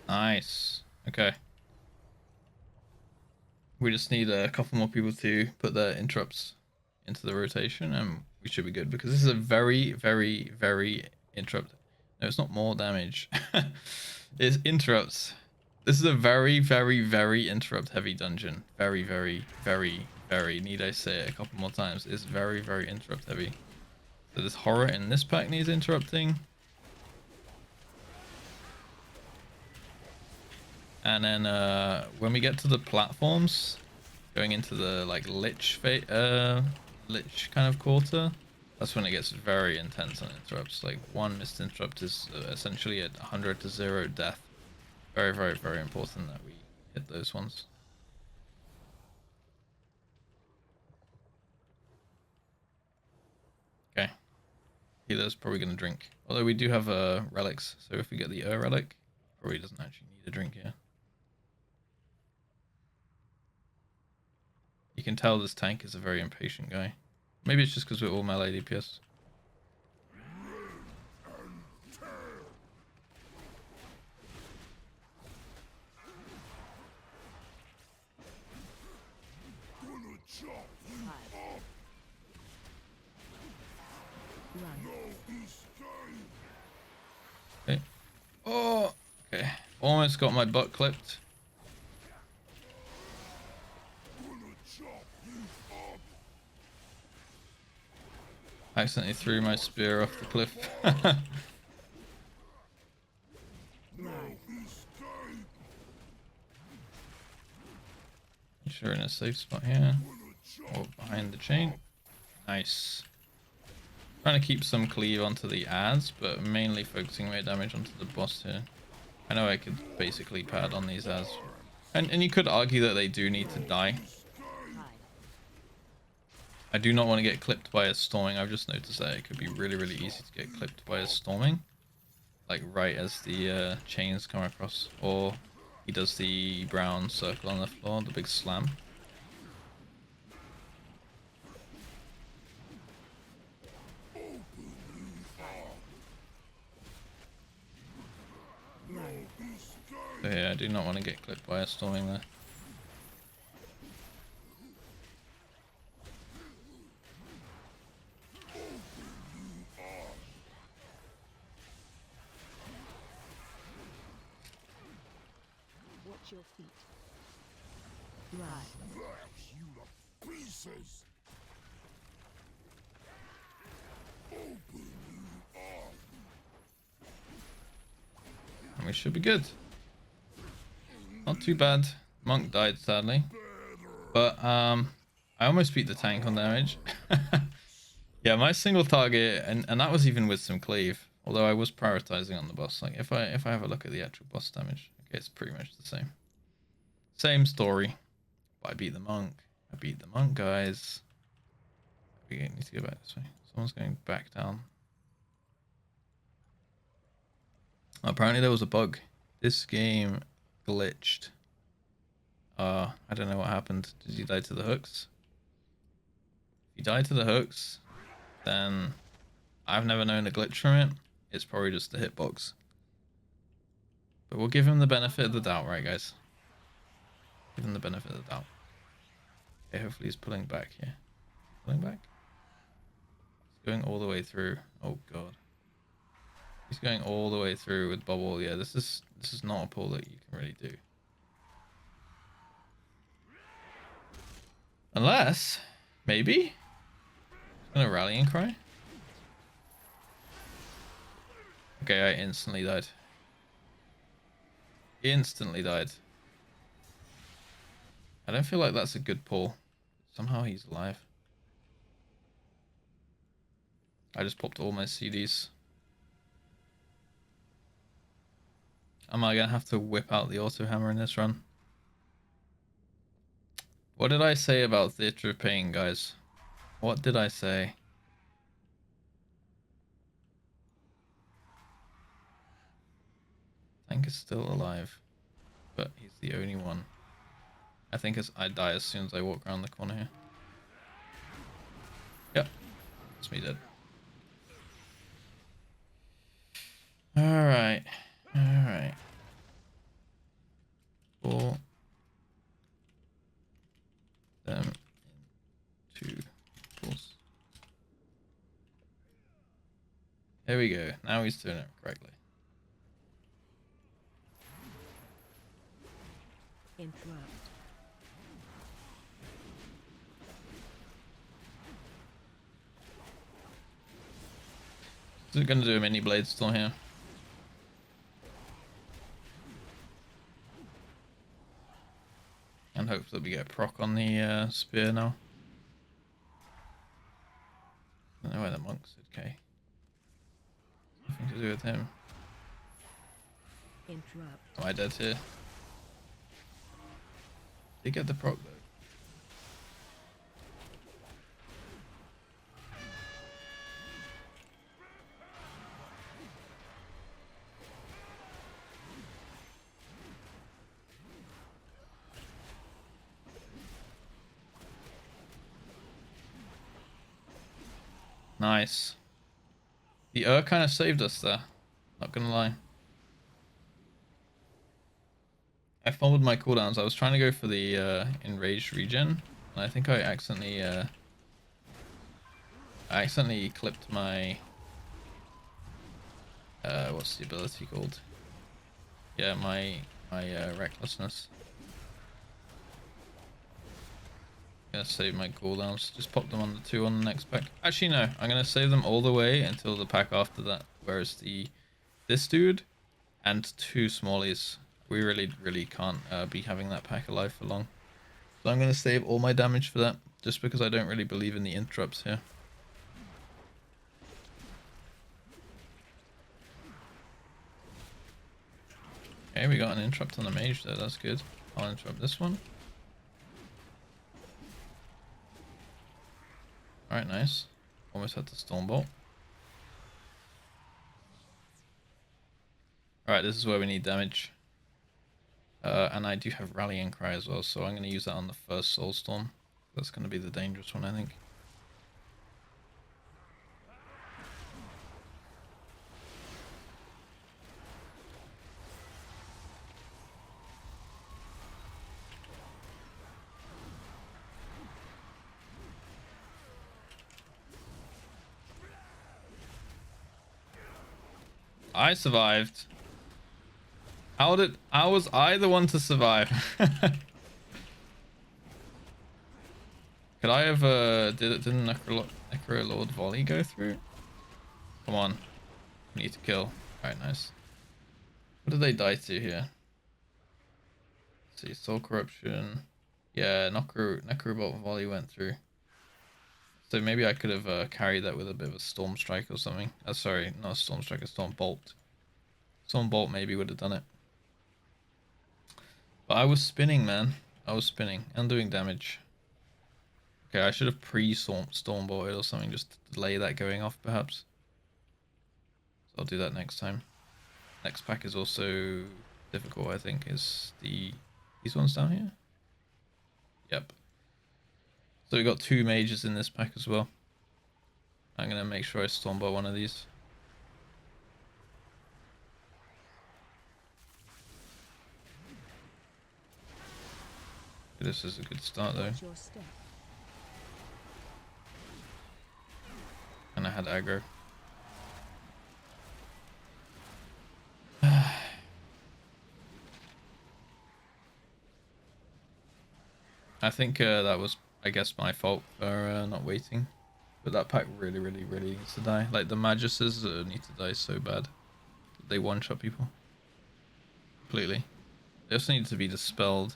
Nice. Okay. We just need a couple more people to put their interrupts into the rotation and we should be good because this is a very interrupt. No, it's not more damage. It's interrupts. This is a very interrupt heavy dungeon. Very, need I say it a couple more times. It's very interrupt heavy. So this horror in this pack needs interrupting. And then when we get to the platforms, going into the like lich kind of quarter, that's when it gets very intense on interrupts. Like one missed interrupt is essentially at 100 to 0 death. Very important that we hit those ones. Okay, healer's probably gonna drink. Although we do have relics, so if we get the relic, probably doesn't actually need a drink here. You can tell this tank is a very impatient guy. Maybe it's just because we're all melee DPS. Okay. Oh, okay. Almost got my butt clipped. Accidentally threw my spear off the cliff. Sure, in a safe spot here. Or behind the chain. Nice. Trying to keep some cleave onto the ads, but mainly focusing my damage onto the boss here. I know I could basically pad on these ads. And you could argue that they do need to die. I do not want to get clipped by a storming. I've just noticed that it could be really, really easy to get clipped by a storming. Like right as the chains come across. Or he does the brown circle on the floor, the big slam. So yeah, I do not want to get clipped by a storming there. Watch your feet. Right. And we should be good. Not too bad. Monk died sadly. But I almost beat the tank on damage. Yeah, my single target, and that was even with some cleave. Although I was prioritizing on the boss. Like if I have a look at the actual boss damage, okay, it's pretty much the same. Same story. But I beat the monk. I beat the monk, guys. We need to go back this way. Someone's going back down. Apparently there was a bug. This game glitched. I don't know what happened. Did you die to the hooks? If you die to the hooks, then I've never known a glitch from it. It's probably just the hitbox. But we'll give him the benefit of the doubt, right, guys? Give him the benefit of the doubt. Okay, hopefully he's pulling back here. Pulling back? He's going all the way through. Oh god. He's going all the way through with bubble. Yeah, this is not a pull that you can really do. Unless, maybe? He's gonna rallying cry? Okay, I instantly died. Instantly died. I don't feel like that's a good pull. Somehow he's alive. I just popped all my CDs. Am I gonna have to whip out the auto hammer in this run? What did I say about Theatre of Pain, guys? What did I say? Tank is still alive, but he's the only one. I think I die as soon as I walk around the corner here. Yep, it's me dead. Alright, alright. Pull them into pulls. There we go, now he's doing it correctly. Interrupt. Is it going to do a mini blade still here? And hope that we get a proc on the spear now. I don't know where the monk's okay. Nothing to do with him. Interrupt. Am I dead here? Did get the proc though. Nice. The kind of saved us there. Not gonna lie. I fumbled my cooldowns. I was trying to go for the enraged regen, and I think I accidentally clipped my what's the ability called? Yeah, my recklessness. Gonna save my cooldowns. Just pop them on the 2 on the next pack. Actually, no. I'm gonna save them all the way until the pack after that. Whereas this dude and 2 smallies, we really can't be having that pack alive for long. So I'm gonna save all my damage for that, just because I don't really believe in the interrupts here. Okay, we got an interrupt on the mage there. That's good. I'll interrupt this one. Alright, nice. Almost had the Stormbolt. Alright, this is where we need damage. And I do have Rallying Cry as well, so I'm going to use that on the first Soulstorm. That's going to be the dangerous one, I think. I survived. How was I the one to survive? Could I have didn't Necro Lord Volley go through? Come on. We need to kill. Alright, nice. What did they die to here? Let's see, Soul Corruption. Yeah, Necrobolt Volley went through. So maybe I could have carried that with a bit of a Storm Strike or something. Sorry, not a Storm Strike, a Storm Bolt. Storm Bolt maybe would have done it. But I was spinning, man. I was spinning and doing damage. Okay, I should have pre-Storm Bolted or something just to delay that going off, perhaps. So I'll do that next time. Next pack is also difficult, I think, is these ones down here? Yep. So we got 2 mages in this pack as well. I'm going to make sure I Stormbolt one of these. This is a good start though. And I had aggro. I think that was, I guess, my fault for not waiting. But that pack really needs to die. Like, the Maguses need to die so bad. They one-shot people. Completely. They also need to be dispelled.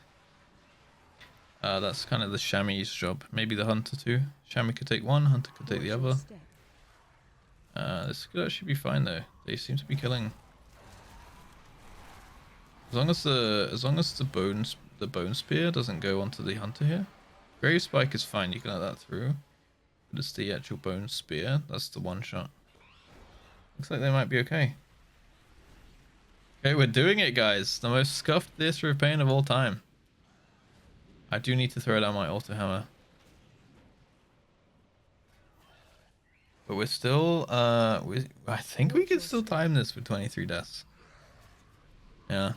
That's kind of the Shammy's job. Maybe the Hunter too. Shammy could take one, Hunter could take the other. This could actually be fine though. They seem to be killing. As long as the bone spear doesn't go onto the Hunter here. Grave Spike is fine, you can let that through. But it's the actual bone spear, that's the one shot. Looks like they might be okay. Okay, we're doing it, guys. The most scuffed Theatre of Pain of all time. I do need to throw down my Auto Hammer. But we're still, I think we could still time this with 23 deaths. Yeah.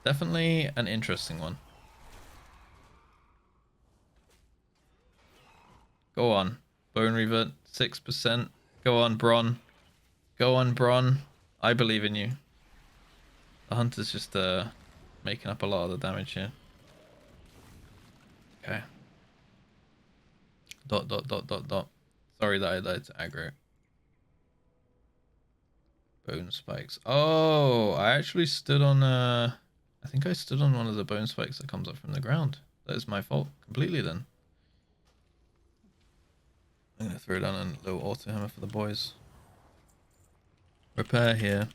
Definitely an interesting one. Go on. Bone Reaver, 6%. Go on, Bron. Go on, Bron. I believe in you. The Hunter's just making up a lot of the damage here. Okay. Dot. Sorry that I died to aggro. Bone spikes. Oh, I actually stood on I think I stood on one of the bone spikes that comes up from the ground. That is my fault completely then. I'm gonna throw down a little Auto Hammer for the boys. Repair here.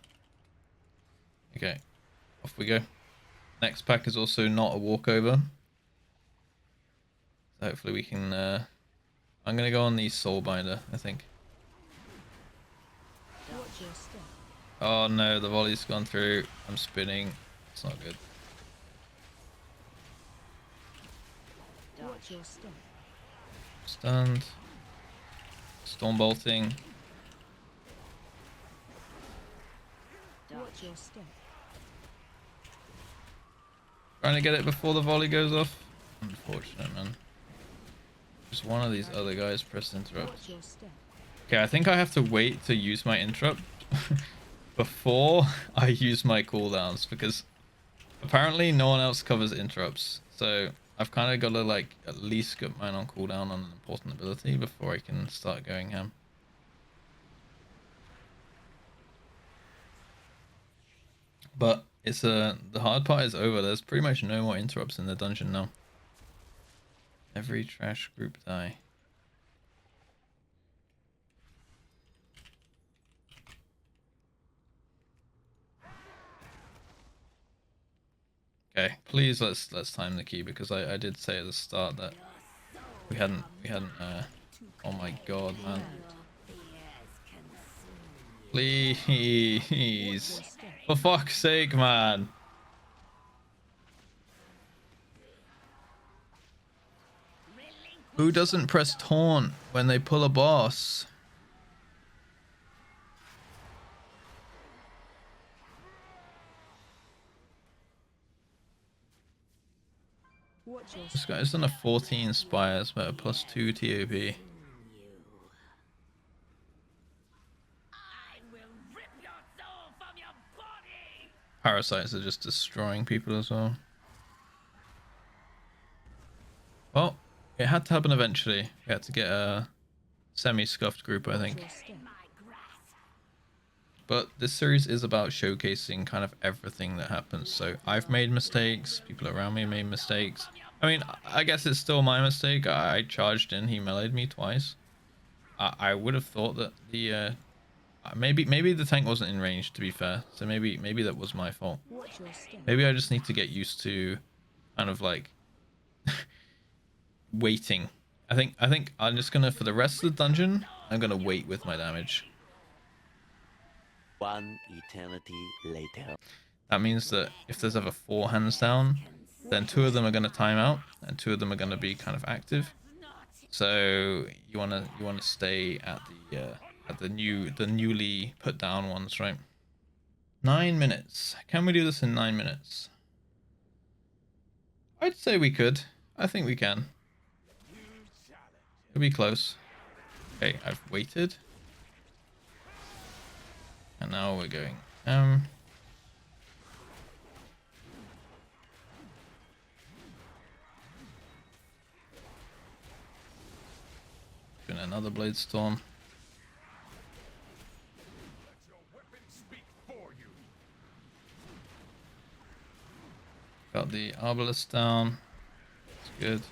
Okay. Off we go. Next pack is also not a walkover. So hopefully we can I'm gonna go on the Soulbinder, I think. Oh no, the volley's gone through. I'm spinning. It's not good. Stunned. Storm bolting. Trying to get it before the volley goes off. Unfortunate, man. Just one of these other guys pressed interrupt. Okay, I think I have to wait to use my interrupt before I use my cooldowns, because apparently no one else covers interrupts. So I've kind of got to like at least get mine on cooldown on an important ability before I can start going ham. But it's the hard part is over. There's pretty much no more interrupts in the dungeon now. Every trash group die. Okay, please let's time the key, because I did say at the start that We hadn't oh my god, man. Please. For fuck's sake, man. Who doesn't press taunt when they pull a boss? Watch your This guy's done a 14 Spires, but a +2 TOP. Parasites are just destroying people as well. Well, it had to happen eventually. We had to get a semi-scuffed group, I think. your step. But this series is about showcasing kind of everything that happens. So I've made mistakes, people around me made mistakes. I mean, I guess it's still my mistake. I charged in, he meleeed me twice. I would have thought that the maybe the tank wasn't in range, to be fair. So maybe that was my fault. Watch your step. Maybe I just need to get used to kind of like waiting. I think I'm just gonna, for the rest of the dungeon, I'm gonna wait with my damage. One eternity later. That means that if there's ever 4 hands down, then 2 of them are gonna time out and 2 of them are gonna be kind of active. So you wanna stay at the newly put down ones, right? 9 minutes. Can we do this in 9 minutes? I'd say we could. I think we can. It'll be close. Okay, I've waited. And now we're going. Doing another blade storm. Got the arbalist down. It's good.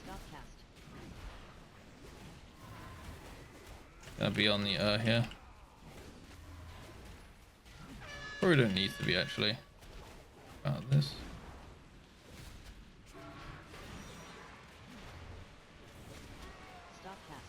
Stop cast. Gonna be on the here. Probably don't need to be actually. About this. Stop cast.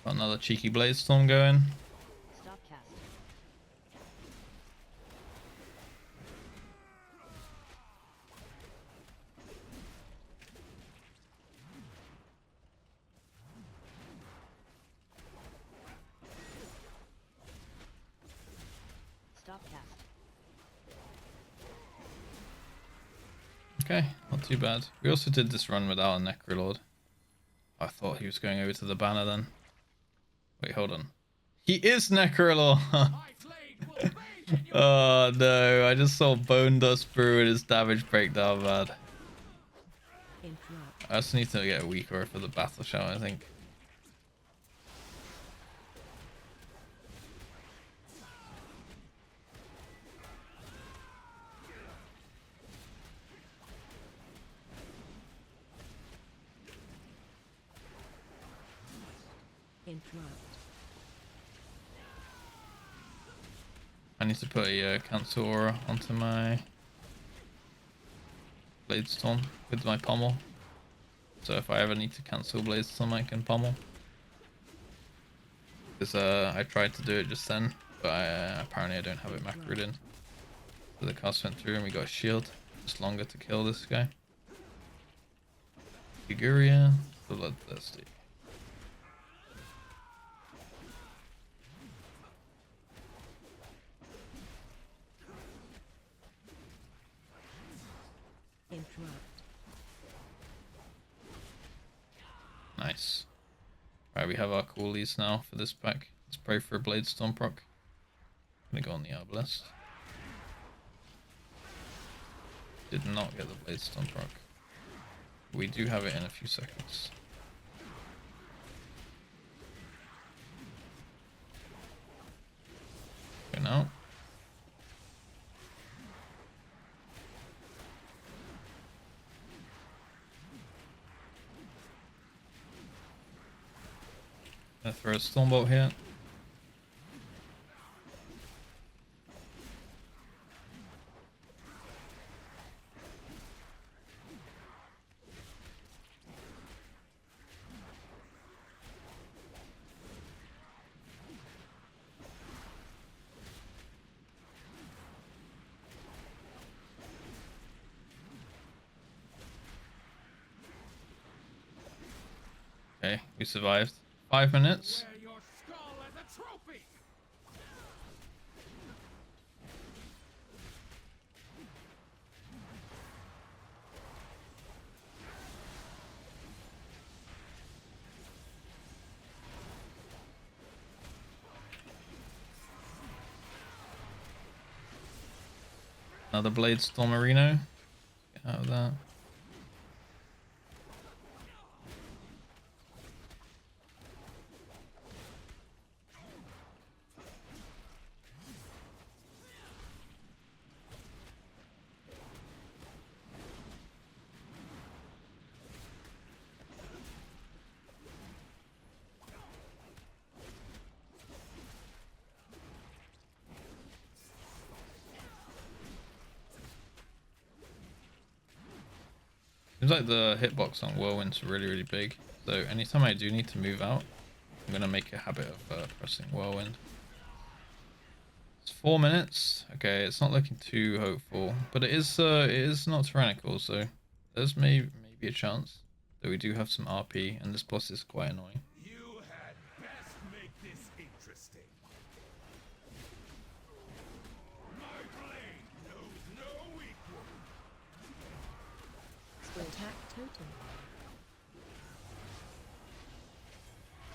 Got another cheeky blade storm going. Stop cast. Stop cast. Okay, not too bad. We also did this run without a Necrolord. I thought he was going over to the banner then. Wait, hold on. He is Necrolord! Oh no, I just saw Bone Dust Brew and his damage breakdown, man. Interrupt. I just need to get a weaker for the battle shout, I think. Interrupt. I need to put a cancel aura onto my blade storm with my pommel. So if I ever need to cancel blade storm, I can pommel. Because I tried to do it just then, but apparently I don't have it macroed in. So the cast went through and we got a shield. Just longer to kill this guy. Figuria, bloodthirsty. Interrupt. Nice. Right, we have our coolies now for this pack. Let's pray for a blade storm proc. Gonna go on the arbalest. Did not get the blade storm proc. We do have it in a few seconds. Okay, now. Gonna throw a Stormbolt here. Okay, we survived. 5 minutes. Wear your skull as a trophy! Another Blade Storm Marino. Get out of that. Seems like the hitbox on Whirlwind's really, really big. So anytime I do need to move out, I'm going to make a habit of pressing Whirlwind. It's 4 minutes. Okay, it's not looking too hopeful, but it is not tyrannical, so there's maybe a chance that we do have some RP, and this boss is quite annoying. You had best make this interesting. My blade knows no equal. Attack totem.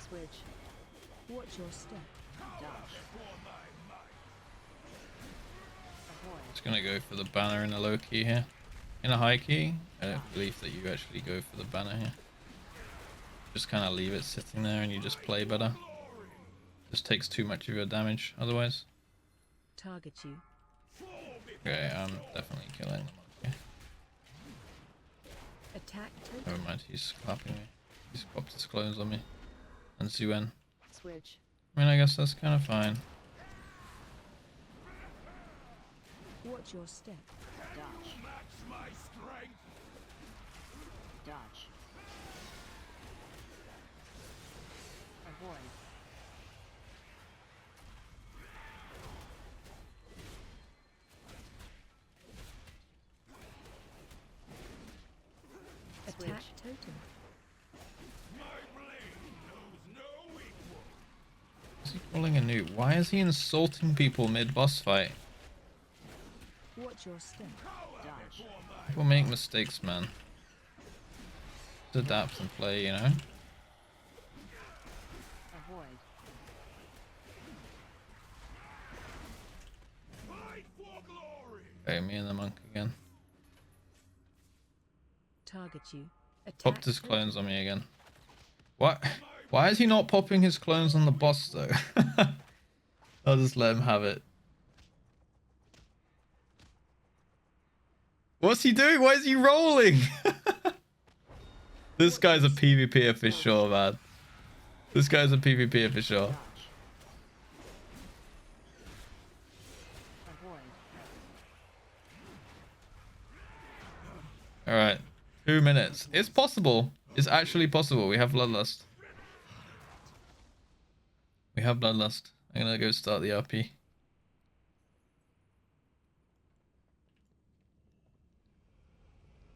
Switch. Watch your step. Just gonna go for the banner in a low key here. In a high key, I don't believe that you actually go for the banner here. Just kind of leave it sitting there and you just play better. Just takes too much of your damage otherwise. Target you. Okay, I'm definitely killing the monkey. Attack totem. Never mind, he's clapping me. He's popped his clones on me. And Zuen. Switch. I mean, I guess that's kind of fine. Watch your step. Dodge. Match my strength. Dodge. Avoid. Attack totem. My blade knows no equal. Is he calling a noob? Why is he insulting people mid-boss fight? Watch your step. Dodge. People make mistakes, man. Just adapt and play, you know? Avoid. Fight for glory. Okay, me and the monk again. Target you. Attack Popped his totem. clones on me again. What? Why is he not popping his clones on the boss, though? I'll just let him have it. What's he doing? Why is he rolling? This guy's a PvPer for sure, man. This guy's a PvPer for sure. Dodge. Avoid. Alright. 2 minutes. It's possible. It's actually possible. We have Bloodlust. We have Bloodlust. I'm gonna go start the RP.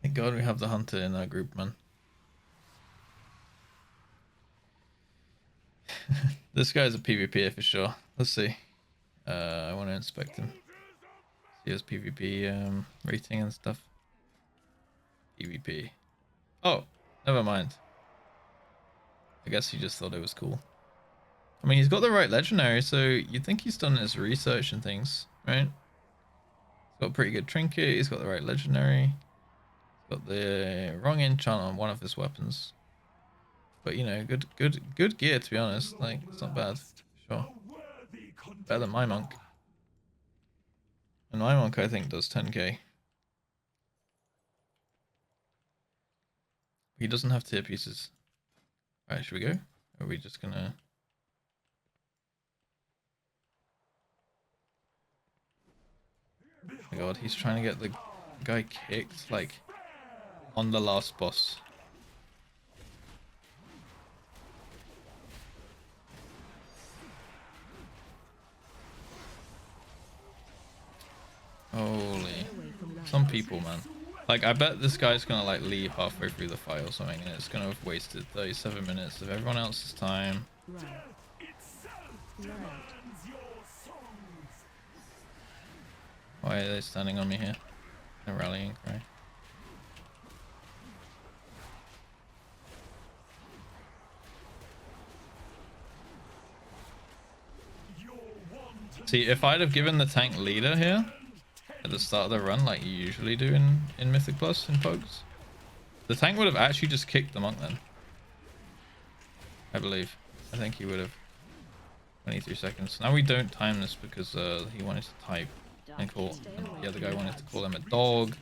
Thank God we have the hunter in our group, man. This guy's a PvPer for sure. Let's see. I want to inspect him. See his PvP rating and stuff. PvP. Oh, never mind. I guess he just thought it was cool. I mean, he's got the right legendary, so you'd think he's done his research and things, right? He's got a pretty good trinket. He's got the right legendary. He's got the wrong enchant on one of his weapons. But you know, good gear, to be honest. Like, it's not bad. Sure. Better than my monk. And my monk, I think, does 10k. He doesn't have tier pieces. Alright, should we go? Or are we just gonna god, he's trying to get the guy kicked, like, on the last boss. Holy. Some people, man. Like, I bet this guy's gonna, like, leave halfway through the fight or something, and it's gonna have wasted 37 minutes of everyone else's time. Run. Run out. Why are they standing on me here? They're rallying cry. See, if I'd have given the tank leader here at the start of the run, like you usually do in Mythic Plus in Pokes, the tank would have actually just kicked the monk then. I believe. I think he would have. 23 seconds. Now we don't time this because he wanted to type and call, and the other guy wanted to call him a dog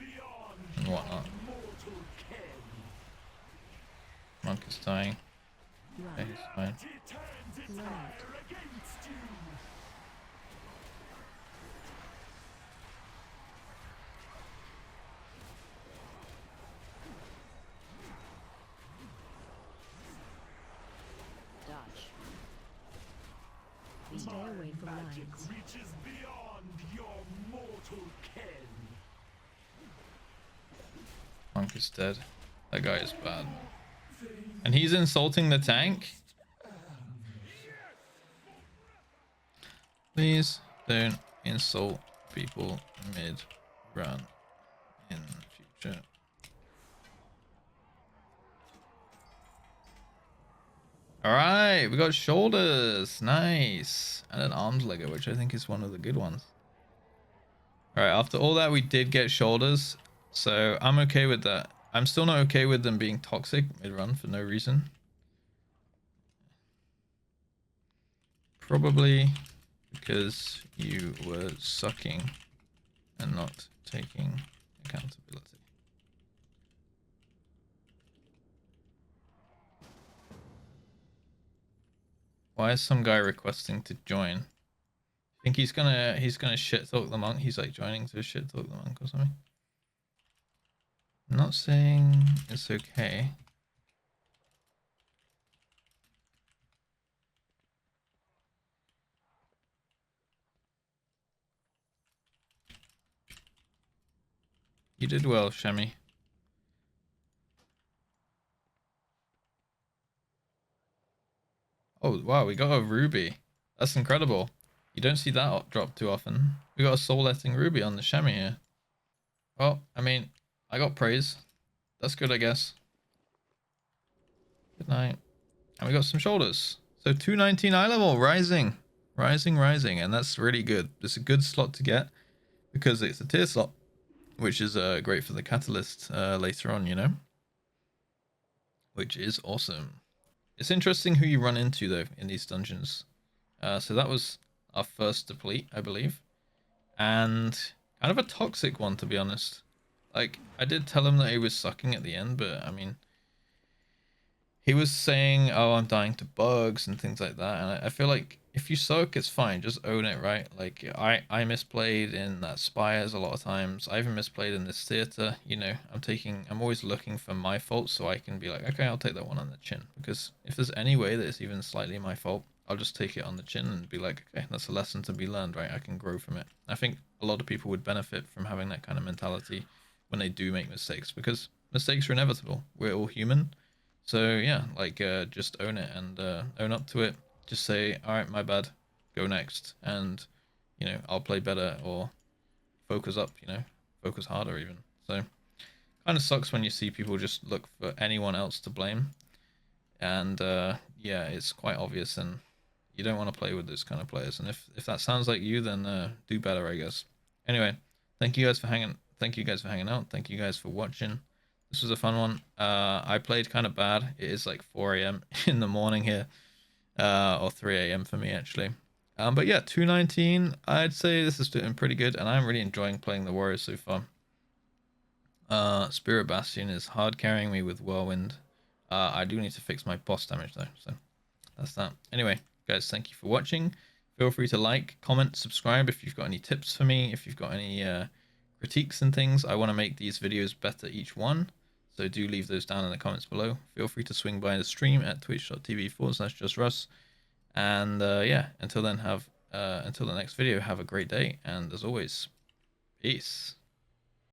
and whatnot. Monk is dying. Okay, he's fine. Run out. Dodge. Stay away from lines. Reaches beyond your mortal ken. Monk is dead. That guy is bad. And he's insulting the tank? Please don't insult people mid-run in future. Alright, we got shoulders. Nice. And an arms legger, which I think is one of the good ones. Alright, after all that, we did get shoulders. So I'm okay with that. I'm still not okay with them being toxic mid-run for no reason. Probably because you were sucking and not taking accountability. Why is some guy requesting to join? I think he's gonna shit talk the monk. He's like joining to shit talk the monk or something. I'm not saying it's okay. You did well, Shami. Oh, wow, we got a ruby. That's incredible. You don't see that drop too often. We got a soul-letting ruby on the Shami here. Well, I mean, I got praise. That's good, I guess. Good night. And we got some shoulders. So 219 eye level, rising. Rising. And that's really good. It's a good slot to get because it's a tier slot, which is great for the catalyst later on, you know? Which is awesome. It's interesting who you run into, though, in these dungeons. So that was our first deplete, I believe. And kind of a toxic one, to be honest. Like, I did tell him that he was sucking at the end, but, I mean, he was saying, oh, I'm dying to bugs and things like that. And I feel like if you suck, it's fine. Just own it, right? Like, I misplayed in that Spires a lot of times. I even misplayed in this theater. You know, I'm always looking for my fault so I can be like, okay, I'll take that one on the chin. Because if there's any way that it's even slightly my fault, I'll just take it on the chin and be like, okay, that's a lesson to be learned, right? I can grow from it. I think a lot of people would benefit from having that kind of mentality when they do make mistakes, because mistakes are inevitable. We're all human. So yeah, like just own it and own up to it. Just say, all right, my bad, go next, and you know, I'll play better, or focus up, you know, focus harder even. So kind of sucks when you see people just look for anyone else to blame, and yeah, it's quite obvious, and you don't want to play with those kind of players. And if that sounds like you, then do better, I guess. Anyway, thank you guys for hanging out. Thank you guys for watching. This was a fun one. I played kind of bad. It is like 4 a.m. in the morning here, or 3 a.m. for me actually. But yeah, 219. I'd say this is doing pretty good, and I'm really enjoying playing the Warriors so far. Spirit Bastion is hard carrying me with Whirlwind. I do need to fix my boss damage though, so that's that. Anyway, guys, thank you for watching. Feel free to like, comment, subscribe if you've got any tips for me, if you've got any critiques and things, I want to make these videos better each one. So do leave those down in the comments below. Feel free to swing by the stream at twitch.tv/JustRuss. And yeah, until then, until the next video, have a great day. And as always, peace.